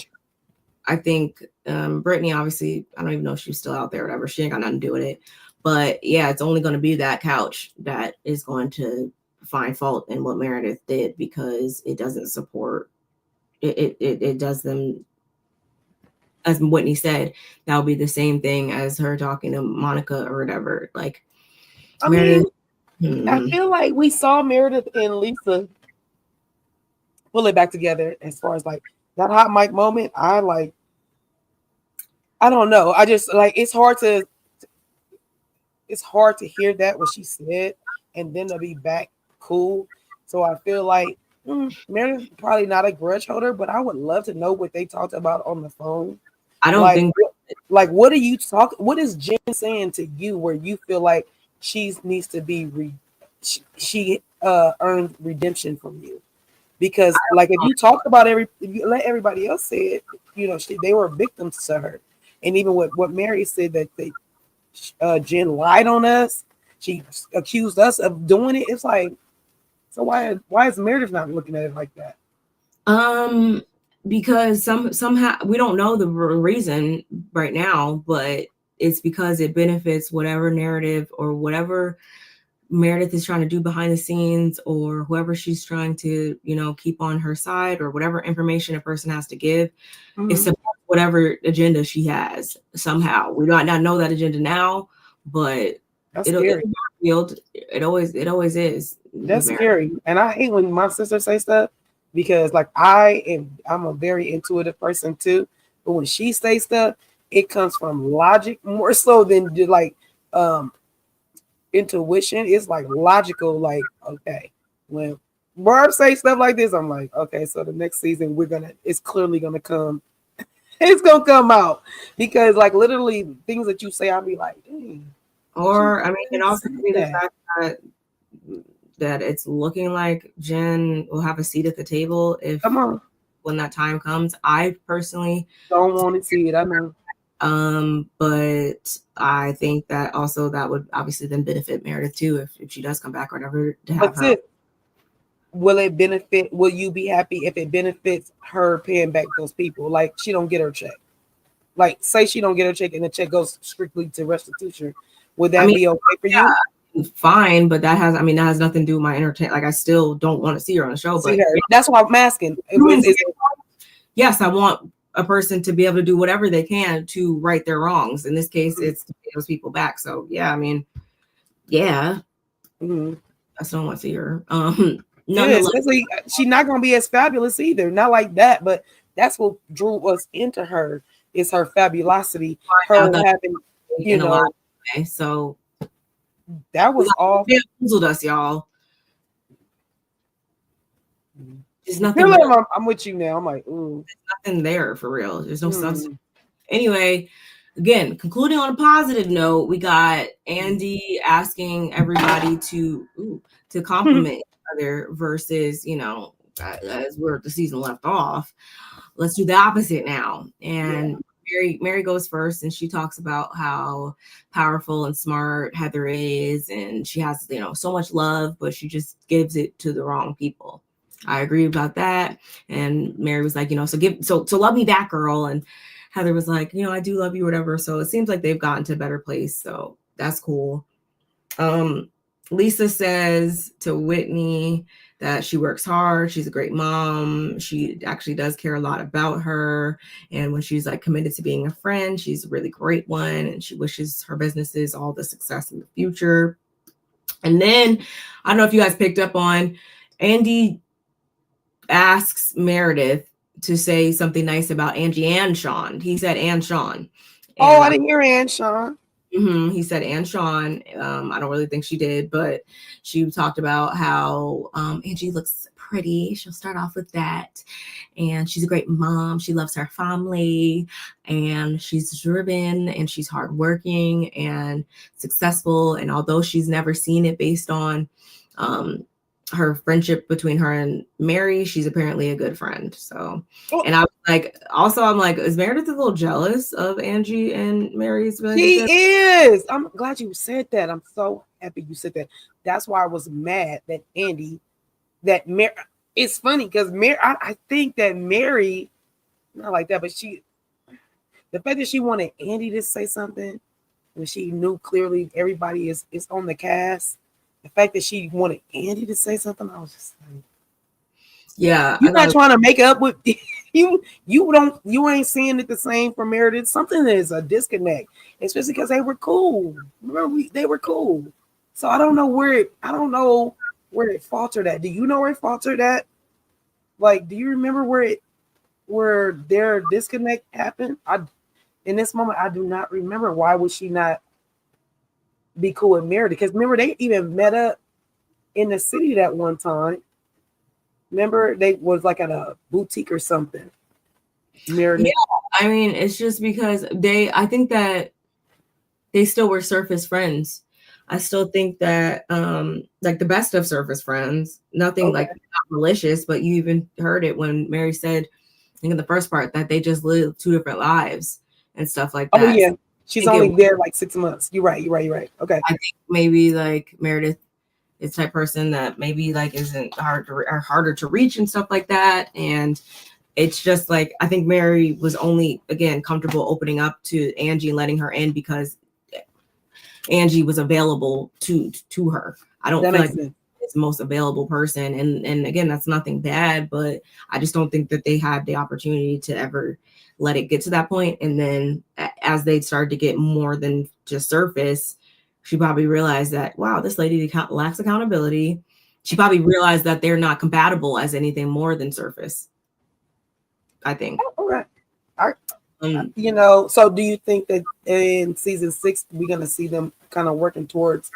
I think Brittany, obviously, I don't even know if she's still out there or whatever. She ain't got nothing to do with it. But yeah, it's only going to be that couch that is going to find fault in what Meredith did, because it doesn't support it does them, as Whitney said, that would be the same thing as her talking to Monica or whatever. Like, I feel like we saw Meredith and Lisa pull it back together as far as like that hot mic moment. I don't know. I just like, it's hard to hear that what she said and then to be back cool. So I feel like Meredith probably not a grudge holder, but I would love to know what they talked about on the phone. I don't think what are you talking? What is Jen saying to you where you feel like she needs to be she earned redemption from you? Because like if you talked about if you let everybody else say it, they were victims to her. And even what Mary said that Jen lied on us, she accused us of doing it. It's like, so why is Meredith not looking at it like that? Because somehow we don't know the reason right now, but it's because it benefits whatever narrative or whatever Meredith is trying to do behind the scenes, or whoever she's trying to, keep on her side, or whatever information a person has to give. Mm-hmm. It's whatever agenda she has. Somehow we might not know that agenda now, but it always is. That's scary. And I hate when my sisters say stuff, because like I'm a very intuitive person too, but when she says stuff, it comes from logic more so than like intuition. It's like logical. Like, okay, when Barb says stuff like this, I'm like, okay, so the next season it's clearly gonna come. It's gonna come out, because like literally things that you say, I'll be like, dang. Or I mean, it also be the fact that it's looking like Jen will have a seat at the table if when that time comes. I personally don't want to see it. I know. But I think that also that would obviously then benefit Meredith too if she does come back or whatever to have her. Will it benefit? Will you be happy if it benefits her paying back those people? Like she don't get her check. Like say she don't get her check and the check goes strictly to restitution. Would that be okay for you? Fine, but that has nothing to do with my entertainment. Like I still don't want to see her on the show. But that's why I'm asking. Yes, I want a person to be able to do whatever they can to right their wrongs. In this case, it's to pay those people back. So yeah, I mean, yeah, I still don't want to see her. Especially she's not gonna be as fabulous either. Not like that, but that's what drew us into her is her fabulosity. Her having, you know. So that was all. It puzzled us, y'all. There's nothing. I'm with you now. I'm like, ooh, there's nothing there for real. There's no substance. Anyway, again, concluding on a positive note, we got Andy asking everybody to compliment each other versus, you know, as where the season left off. Let's do the opposite now. And Mary goes first, and she talks about how powerful and smart Heather is, and she has, you know, so much love, but she just gives it to the wrong people. I agree about that. And Mary was like, you know, so love me back, girl. And Heather was like, you know, I do love you, whatever. So it seems like they've gotten to a better place. So that's cool. Lisa says to Whitney that she works hard. She's a great mom. She actually does care a lot about her. And when she's like committed to being a friend, she's a really great one. And she wishes her businesses all the success in the future. And then I don't know if you guys picked up on, Andy asks Meredith to say something nice about Angie and Sean. He said, and Sean. Oh, I didn't hear and Sean. He said, and Sean. I don't really think she did, but she talked about how Angie looks pretty. She'll start off with that. And she's a great mom. She loves her family. And she's driven and she's hardworking and successful. And although she's never seen it based on her friendship between her and Mary, she's apparently a good friend. So, and I was like, also, I'm like, is Meredith a little jealous of Angie and Mary's relationship? She is. I'm glad you said that. I'm so happy you said that. That's why I was mad that Mary. It's funny because Mary, I think that Mary, not like that, but the fact that she wanted Andy to say something when she knew clearly everybody is on the cast. The fact that she wanted Andy to say something, I was just like, yeah, you're not trying to make up with you ain't seeing it the same for Meredith. Something is a disconnect, especially because they were cool. Remember, they were cool. So I don't know where it faltered at. Do you know where it faltered at? Like, do you remember where their disconnect happened? In this moment, I do not remember. Why would she not be cool with Meredith? Because remember, they even met up in the city that one time. Remember, they was like at a boutique or something. Meredith. Yeah, I mean, it's just because I think that they still were surface friends. I still think that like the best of surface friends, nothing like not malicious, but you even heard it when Mary said, I think in the first part, that they just live two different lives and stuff like that. Oh yeah. She's only there like 6 months. You're right. Okay. I think maybe like Meredith is the type of person that maybe like isn't harder to reach and stuff like that. And it's just like, I think Mary was only, again, comfortable opening up to Angie and letting her in because Angie was available to her. I don't feel like it's the most available person. And again, that's nothing bad, but I just don't think that they had the opportunity to ever let it get to that point. And then as they started to get more than just surface, she probably realized that, wow, this lady lacks accountability. She probably realized that they're not compatible as anything more than surface, I think. All right. So do you think that in season 6, we're going to see them kind of working towards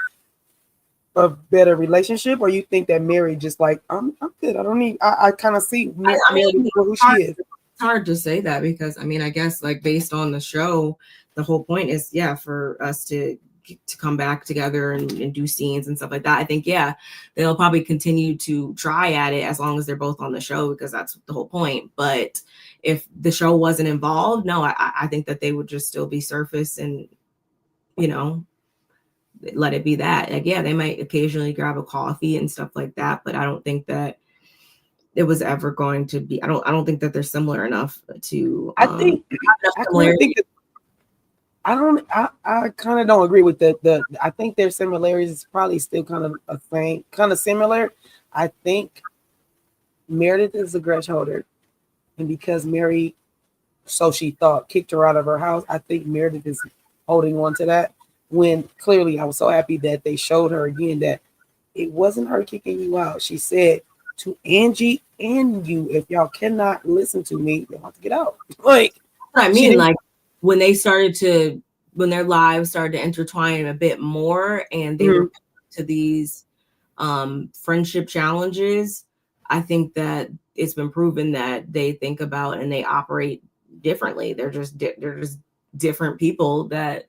a better relationship? Or you think that Mary just like, I'm good. I don't need, I kind of see Mary for who she is. It's hard to say that because I mean, I guess like based on the show, the whole point is for us to to come back together and do scenes and stuff like that. I think, yeah, they'll probably continue to try at it as long as they're both on the show, because that's the whole point. But if the show wasn't involved, no, I think that they would just still be surface and, you know, let it be that. Like, yeah, they might occasionally grab a coffee and stuff like that, but I don't think that it was ever going to be. I don't think that they're similar enough to. I think I kind of don't agree with the. I think their similarities is probably still kind of a thing, kind of similar. I think Meredith is a grudge holder, and because Mary, so she thought, kicked her out of her house, I think Meredith is holding on to that. When clearly, I was so happy that they showed her again that it wasn't her kicking you out. She said to Angie and you, if y'all cannot listen to me, you'll have to get out. Like, I mean, like when they started to, when their lives started to intertwine a bit more, and they were to these friendship challenges, I think that it's been proven that they think about and they operate differently. They're just different people that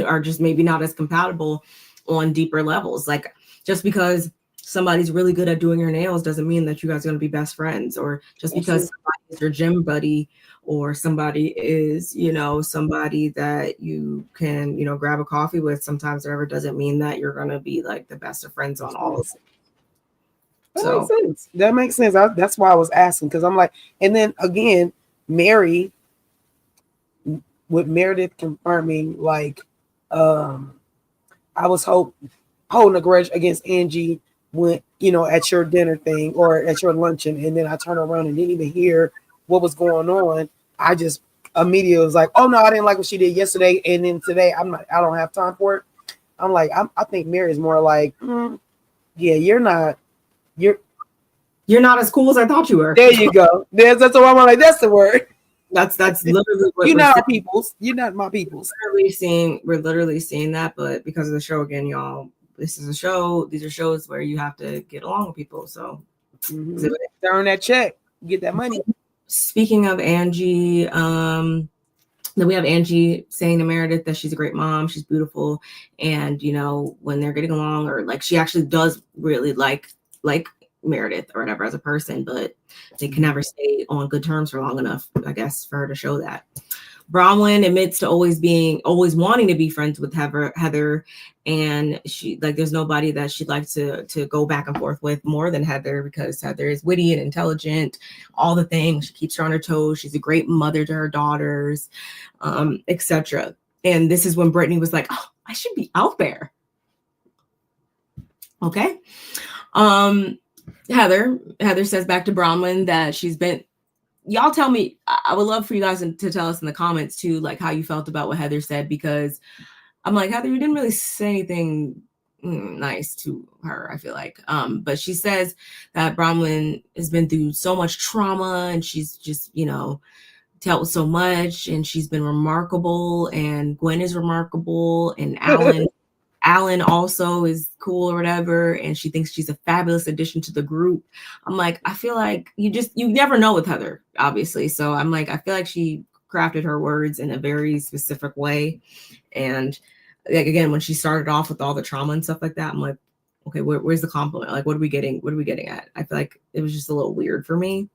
are just maybe not as compatible on deeper levels. Like, just because somebody's really good at doing your nails doesn't mean that you guys are going to be best friends, or just because somebody is your gym buddy, or somebody is, you know, somebody that you can, you know, grab a coffee with sometimes or whatever, doesn't mean that you're going to be like the best of friends on all of it. That makes sense. That's why I was asking, because I'm like, and then again, Mary, with Meredith confirming, like, I was holding a grudge against Angie when, you know, at your dinner thing or at your luncheon, and then I turned around and didn't even hear what was going on. I just immediately was like, oh no, I didn't like what she did yesterday, and then today I don't have time for it. I'm like, I think Mary is more like, yeah, you're not as cool as I thought you were. There you go. That's what I'm like. That's the word. That's literally what you're not our people's. You're not my people's. We're literally seeing that, but because of the show, again, y'all, this is a show. These are shows where you have to get along with people. So earn that check, get that money. Speaking of Angie, then we have Angie saying to Meredith that she's a great mom, she's beautiful, and you know, when they're getting along, or like she actually does really like Meredith or whatever as a person, but they can never stay on good terms for long enough, I guess, for her to show that. Bronwyn admits to always wanting to be friends with Heather, and she, like, there's nobody that she'd like to go back and forth with more than Heather, because Heather is witty and intelligent, all the things. She keeps her on her toes. She's a great mother to her daughters, etc. And this is when Brittany was like, oh, I should be out there. Okay. Heather says back to Bronwyn that she's been, y'all tell me, I would love for you guys to tell us in the comments too, like how you felt about what Heather said, because I'm like, Heather, you didn't really say anything nice to her, I feel like. But she says that Bronwyn has been through so much trauma, and she's just, you know, dealt with so much, and she's been remarkable, and Gwen is remarkable, and Alan also is cool or whatever, and she thinks she's a fabulous addition to the group. I'm like, I feel like you never know with Heather, obviously. So I'm like, I feel like she crafted her words in a very specific way. And like, again, when she started off with all the trauma and stuff like that, I'm like, okay, where's the compliment? Like, what are we getting at? I feel like it was just a little weird for me.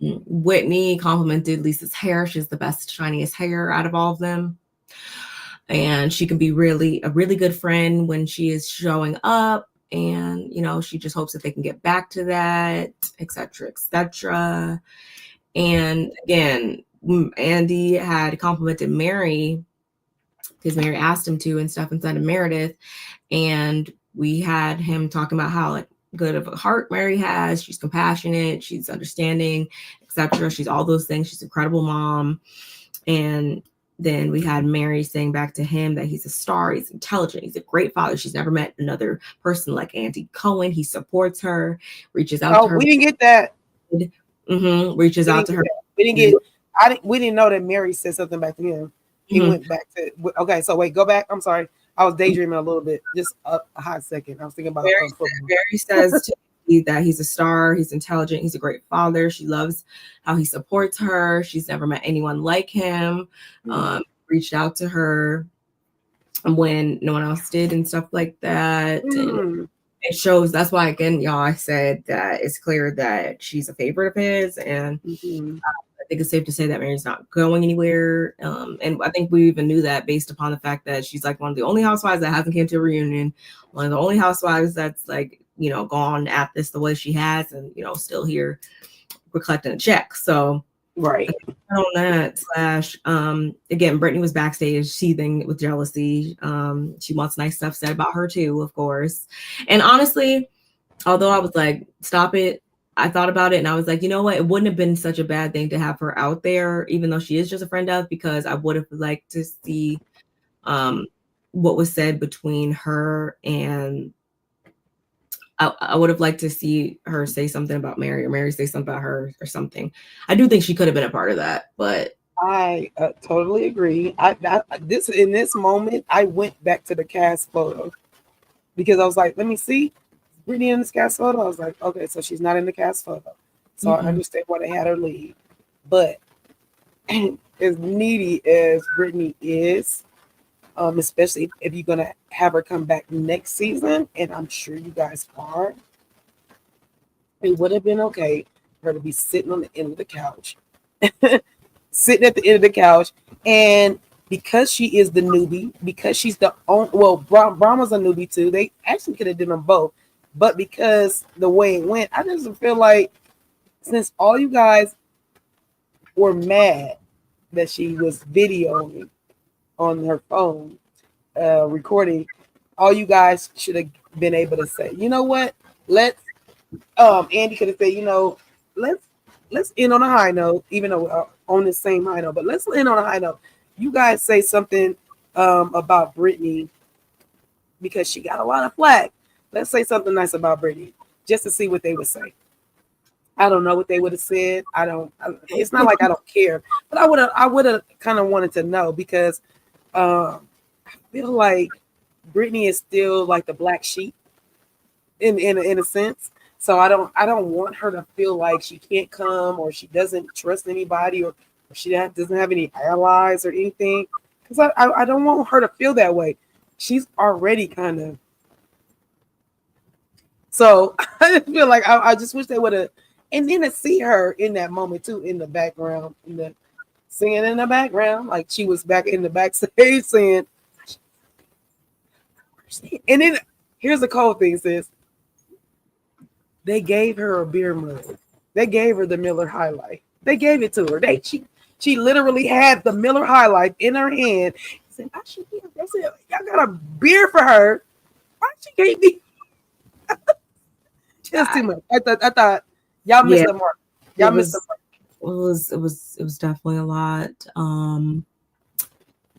Whitney complimented Lisa's hair. She has the best, shiniest hair out of all of them. And she can be a really good friend when she is showing up. And, you know, she just hopes that they can get back to that, etc., etc. And again, Andy had complimented Mary because Mary asked him to and stuff inside of Meredith. And we had him talking about how like good of a heart Mary has. She's compassionate, she's understanding, etc. She's all those things. She's an incredible mom. And then we had Mary saying back to him that he's a star, he's intelligent, he's a great father. She's never met another person like Andy Cohen. He supports her, reaches out to her. We didn't get that. Reaches out to her. We didn't know that Mary said something back to him. He went back to, okay, so wait, go back. I'm sorry. I was daydreaming a little bit. Just a hot second. I was thinking about Mary says to me that he's a star, he's intelligent, he's a great father. She loves how he supports her. She's never met anyone like him. Reached out to her. when no one else did and stuff like that. And it shows, that's why again, y'all, I said that it's clear that she's a favorite of his, and I think it's safe to say that Mary's not going anywhere. And I think we even knew that based upon the fact that she's like one of the only housewives that hasn't came to a reunion, one of the only housewives that's like, you know, gone at this the way she has, and you know, still here we're collecting a check. So right on that slash again, Brittany was backstage seething with jealousy. She wants nice stuff said about her too, of course. And honestly, although I was like, stop it, I thought about it and I was like, you know what, it wouldn't have been such a bad thing to have her out there, even though she is just a friend of, because I would have liked to see what was said between her and I would have liked to see her say something about Mary, or Mary say something about her or something. I do think she could have been a part of that, but I totally agree. In this moment, I went back to the cast photo because I was like, let me see Brittany in this cast photo. I was like, okay, so she's not in the cast photo. So I understand why they had her leave. But as needy as Brittany is, especially if you're going to have her come back next season, and I'm sure you guys are, it would have been okay for her to be sitting on the end of the couch, sitting at the end of the couch. And because she is the newbie, because she's the only, well, Bron was a newbie too. They actually could have done them both. But because the way it went, I just feel like since all you guys were mad that she was videoing on her phone, recording, all you guys should have been able to say, you know what? Let's Andy could have said, you know, let's end on a high note, even though we're on the same high note, but let's end on a high note. You guys say something about Brittany because she got a lot of flack. Let's say something nice about Brittany just to see what they would say. I don't know what they would have said. It's not like I don't care, but I would have kind of wanted to know because I feel like Brittany is still like the black sheep in a sense. So I don't want her to feel like she can't come or she doesn't trust anybody or she doesn't have any allies or anything. Because I don't want her to feel that way. She's already kind of. So I feel like I just wish they would have. And then to see her in that moment too, in the background, singing in the background, like she was back in the backstage saying. And then here's the cold thing, sis. They gave her a beer mug. They gave her the Miller High Life. They gave it to her. She literally had the Miller High Life in her hand. She said, I should be. They said, y'all got a beer for her. Why she gave me? Just too much. I thought y'all missed the mark. Y'all missed the mark. It was definitely a lot.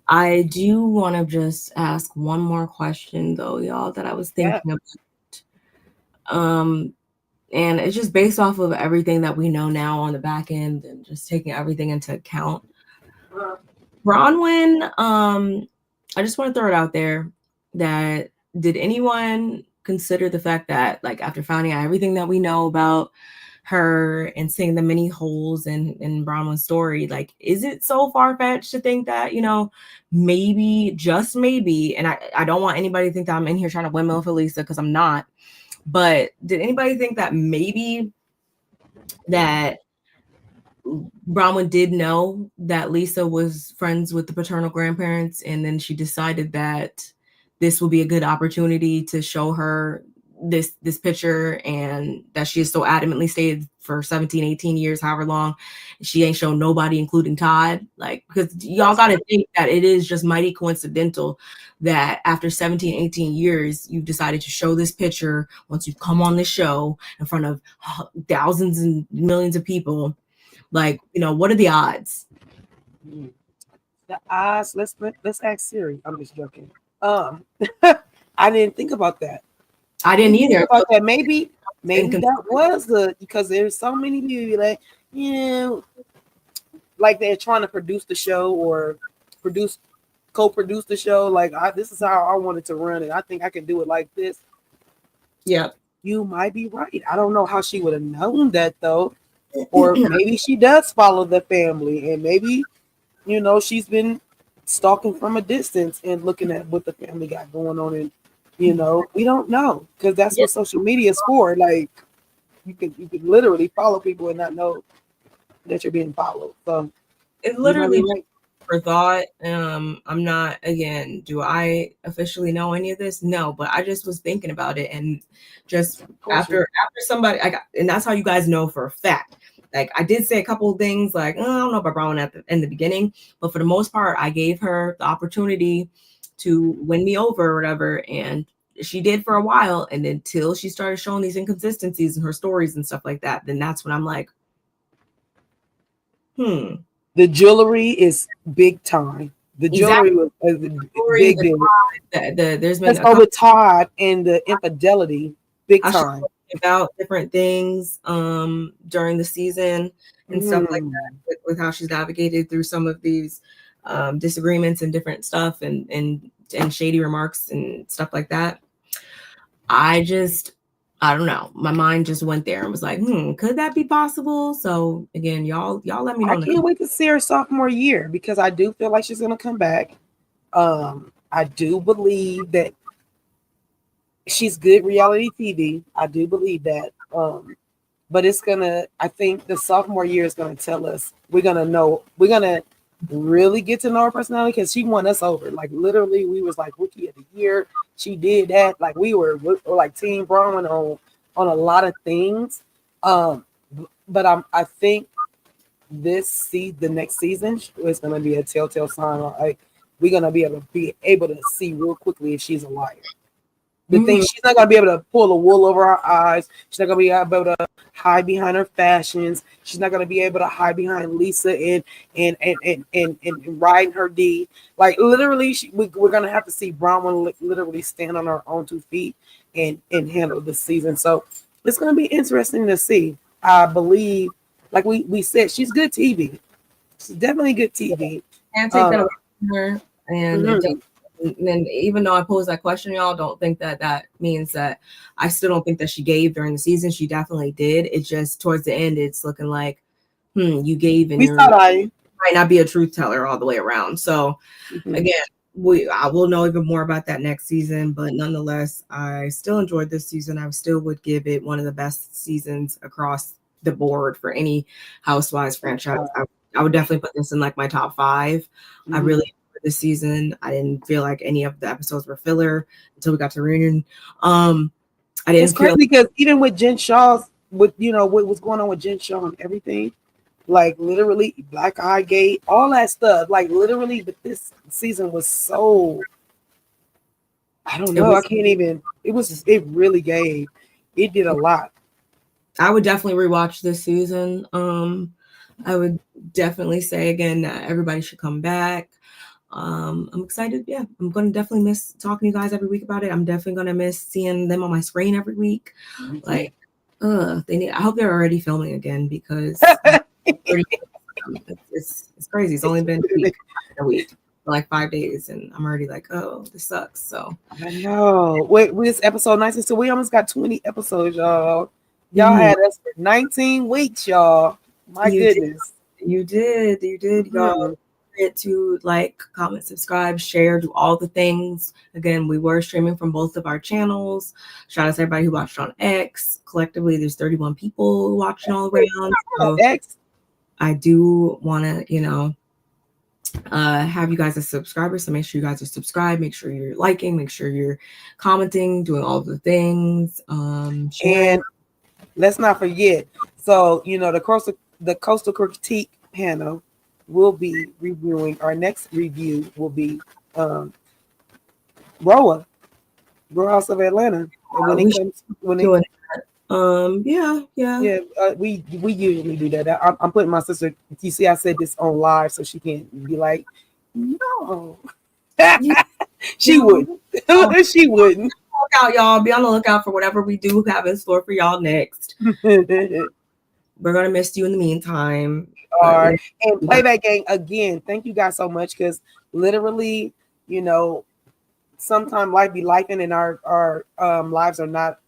I do want to just ask one more question though, y'all, that I was thinking about. And it's just based off of everything that we know now on the back end and just taking everything into account. Bronwyn, I just want to throw it out there that did anyone consider the fact that like after finding out everything that we know about her and seeing the many holes in Bronwyn's story, like, is it so far-fetched to think that, you know, maybe, just maybe, and I don't want anybody to think that I'm in here trying to windmill for Lisa because I'm not, but did anybody think that maybe that Bronwyn did know that Lisa was friends with the paternal grandparents, and then she decided that this will be a good opportunity to show her this picture, and that she has so adamantly stayed for 17, 18 years, however long, she ain't shown nobody, including Todd. Like, because y'all got to think that it is just mighty coincidental that after 17, 18 years, you've decided to show this picture once you've come on the show in front of thousands and millions of people. Like, you know, what are the odds? The odds, let's ask Siri. I'm just joking. I didn't think about that. I didn't either. About that. Maybe that was because there's so many people like, you know, like they're trying to produce the show or co-produce the show. Like, this is how I wanted to run it. I think I can do it like this. Yeah, you might be right. I don't know how she would have known that though, or maybe she does follow the family, and maybe, you know, she's been stalking from a distance and looking at what the family got going on, and we don't know, because that's what social media is for. Like you could literally follow people and not know that you're being followed. So it literally for thought. I'm not, again, do I officially know any of this? No, but I just was thinking about it, and just after somebody, and that's how you guys know for a fact. Like I did say a couple of things, like I don't know about Bronwyn in the beginning, but for the most part, I gave her the opportunity to win me over or whatever, and she did for a while, and until she started showing these inconsistencies in her stories and stuff like that, then that's when I'm like, The jewelry is big time. The jewelry was a big deal. There's been with Todd and the infidelity, big time. About different things during the season and stuff like that, with how she's navigated through some of these disagreements and different stuff and shady remarks and stuff like that. I don't know. My mind just went there and was like, could that be possible? So again, y'all let me know. I can't wait to see her sophomore year, because I do feel like she's gonna come back. I do believe that she's good reality TV. I do believe that. But I think the sophomore year is gonna tell us. We're gonna really get to know her personality, because she won us over. Like literally, we was like rookie of the year. She did that. Like we were like Team Bronwyn on a lot of things. But I think the next season is going to be a telltale sign. Like we're going to be able to see real quickly if she's a liar. The thing, she's not going to be able to pull the wool over her eyes. She's not going to be able to hide behind her fashions. She's not going to be able to hide behind Lisa and ride her D. Like literally, we're going to have to see Bronwyn literally stand on her own 2 feet and handle the season. So it's going to be interesting to see. I believe, like we said, she's good TV. She's definitely good TV. Can't take that away from her. And even though I posed that question, y'all, don't think that means that I still don't think that she gave during the season. She definitely did. It's just towards the end, it's looking like, you gave, and you might not be a truth teller all the way around. So again, I will know even more about that next season, but nonetheless, I still enjoyed this season. I still would give it one of the best seasons across the board for any Housewives franchise. I would definitely put this in like my top 5. I really enjoyed this season. I didn't feel like any of the episodes were filler until we got to reunion. It's crazy because even with Jen Shaw's, what was going on with Jen Shaw and everything, like literally Black Eye Gate, all that stuff, like literally, but this season was so, I don't know, I can't even, it really gave, it did a lot. I would definitely rewatch this season. I would definitely say again that everybody should come back. I'm excited. Yeah, I'm going to definitely miss talking to you guys every week about it. I'm definitely going to miss seeing them on my screen every week. Like, I hope they're already filming again, because it's crazy. It's only been a week, like 5 days, and I'm already like, oh, this sucks. So I know. Wait, this episode 19, so we almost got 20 episodes, y'all. Y'all had us for 19 weeks, y'all. My goodness. You did, y'all. To like, comment, subscribe, share, do all the things. Again, we were streaming from both of our channels. Shout out to everybody who watched on X. Collectively, there's 31 people watching all around. So I do want to, have you guys as subscribers. So make sure you guys are subscribed. Make sure you're liking. Make sure you're commenting, doing all the things. And let's not forget. So the Coastal Critique panel will be reviewing. Our next review will be Roa, Real House of Atlanta. And we usually do that. I'm putting my sister. You see, I said this on live, so she can't be like, no. She wouldn't. She wouldn't. Look out, y'all. Be on the lookout for whatever we do have in store for y'all next. We're gonna miss you in the meantime. And Playback Gang, again, thank you guys so much, because literally, sometimes life be lifing, and our lives are not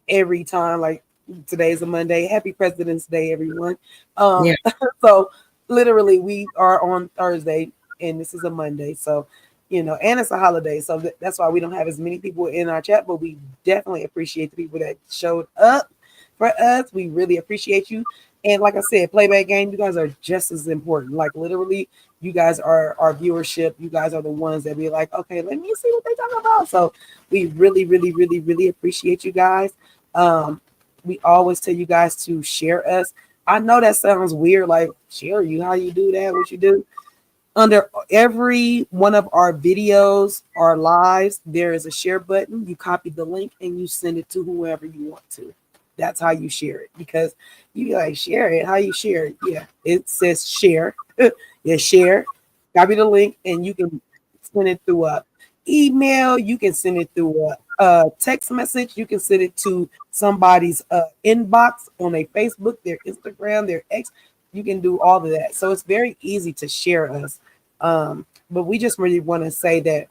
every time. Like today's a Monday. Happy President's Day, everyone. So literally, we are on Thursday. and this is a Monday, so and it's a holiday, so that's why we don't have as many people in our chat. But we definitely appreciate the people that showed up for us. We really appreciate you. And like I said, playback game, you guys are just as important. Like literally, you guys are our viewership. You guys are the ones that be like, okay, let me see what they talk about. So we really, really, really, really appreciate you guys. We always tell you guys to share us. I know that sounds weird, like share you, how you do that, what you do. Under every one of our videos, our lives, there is a share button. You copy the link and you send it to whoever you want to. That's how you share it, because you like share it. How you share it? Yeah, it says share. Yeah, share. Copy the link and you can send it through a email. You can send it through a text message. You can send it to somebody's inbox on their Facebook, their Instagram, their X. You can do all of that. So it's very easy to share us. But we just really want to say that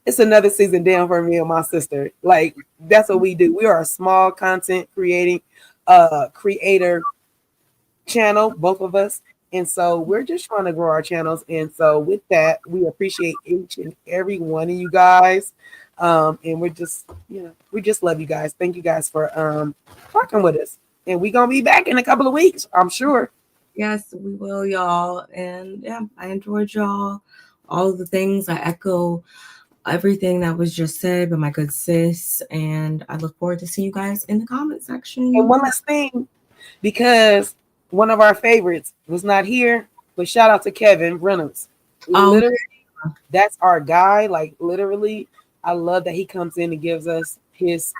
it's another season down for me and my sister. Like that's what we do. We are a small content creator channel, both of us. And so we're just trying to grow our channels. And so with that, we appreciate each and every one of you guys. And we just love you guys. Thank you guys for working with us. And we're gonna be back in a couple of weeks, I'm sure. Yes, we will, y'all. And yeah, I enjoyed y'all. All of the things. I echo everything that was just said by my good sis. And I look forward to seeing you guys in the comment section. And one last thing, because one of our favorites was not here, but shout out to Kevin Reynolds. Literally, that's our guy. Like literally, I love that he comes in and gives us his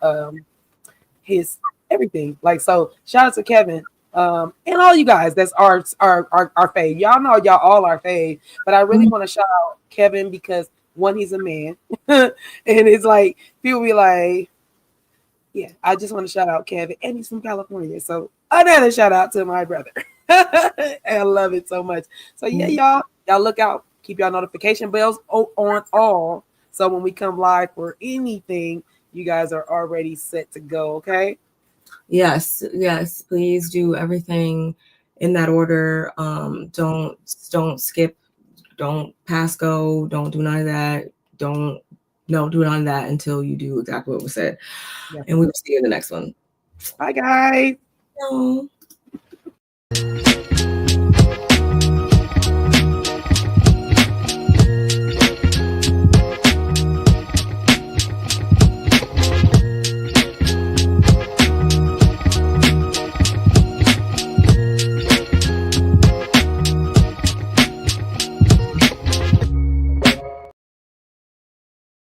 everything. Like, so shout out to Kevin. And all you guys, that's our fave. Y'all know y'all all our fave, but I really want to shout out Kevin because one, he's a man, and it's like people be like, yeah, I just want to shout out Kevin, and he's from California, so another shout out to my brother. I love it so much. So yeah, y'all look out, keep y'all notification bells on all, so when we come live for anything, you guys are already set to go. Okay. Yes, please do everything in that order. Don't skip, don't pass go, don't do none of that. Don't do none of that until you do exactly what was said. Yeah. And we will see you in the next one. Bye guys. Hello.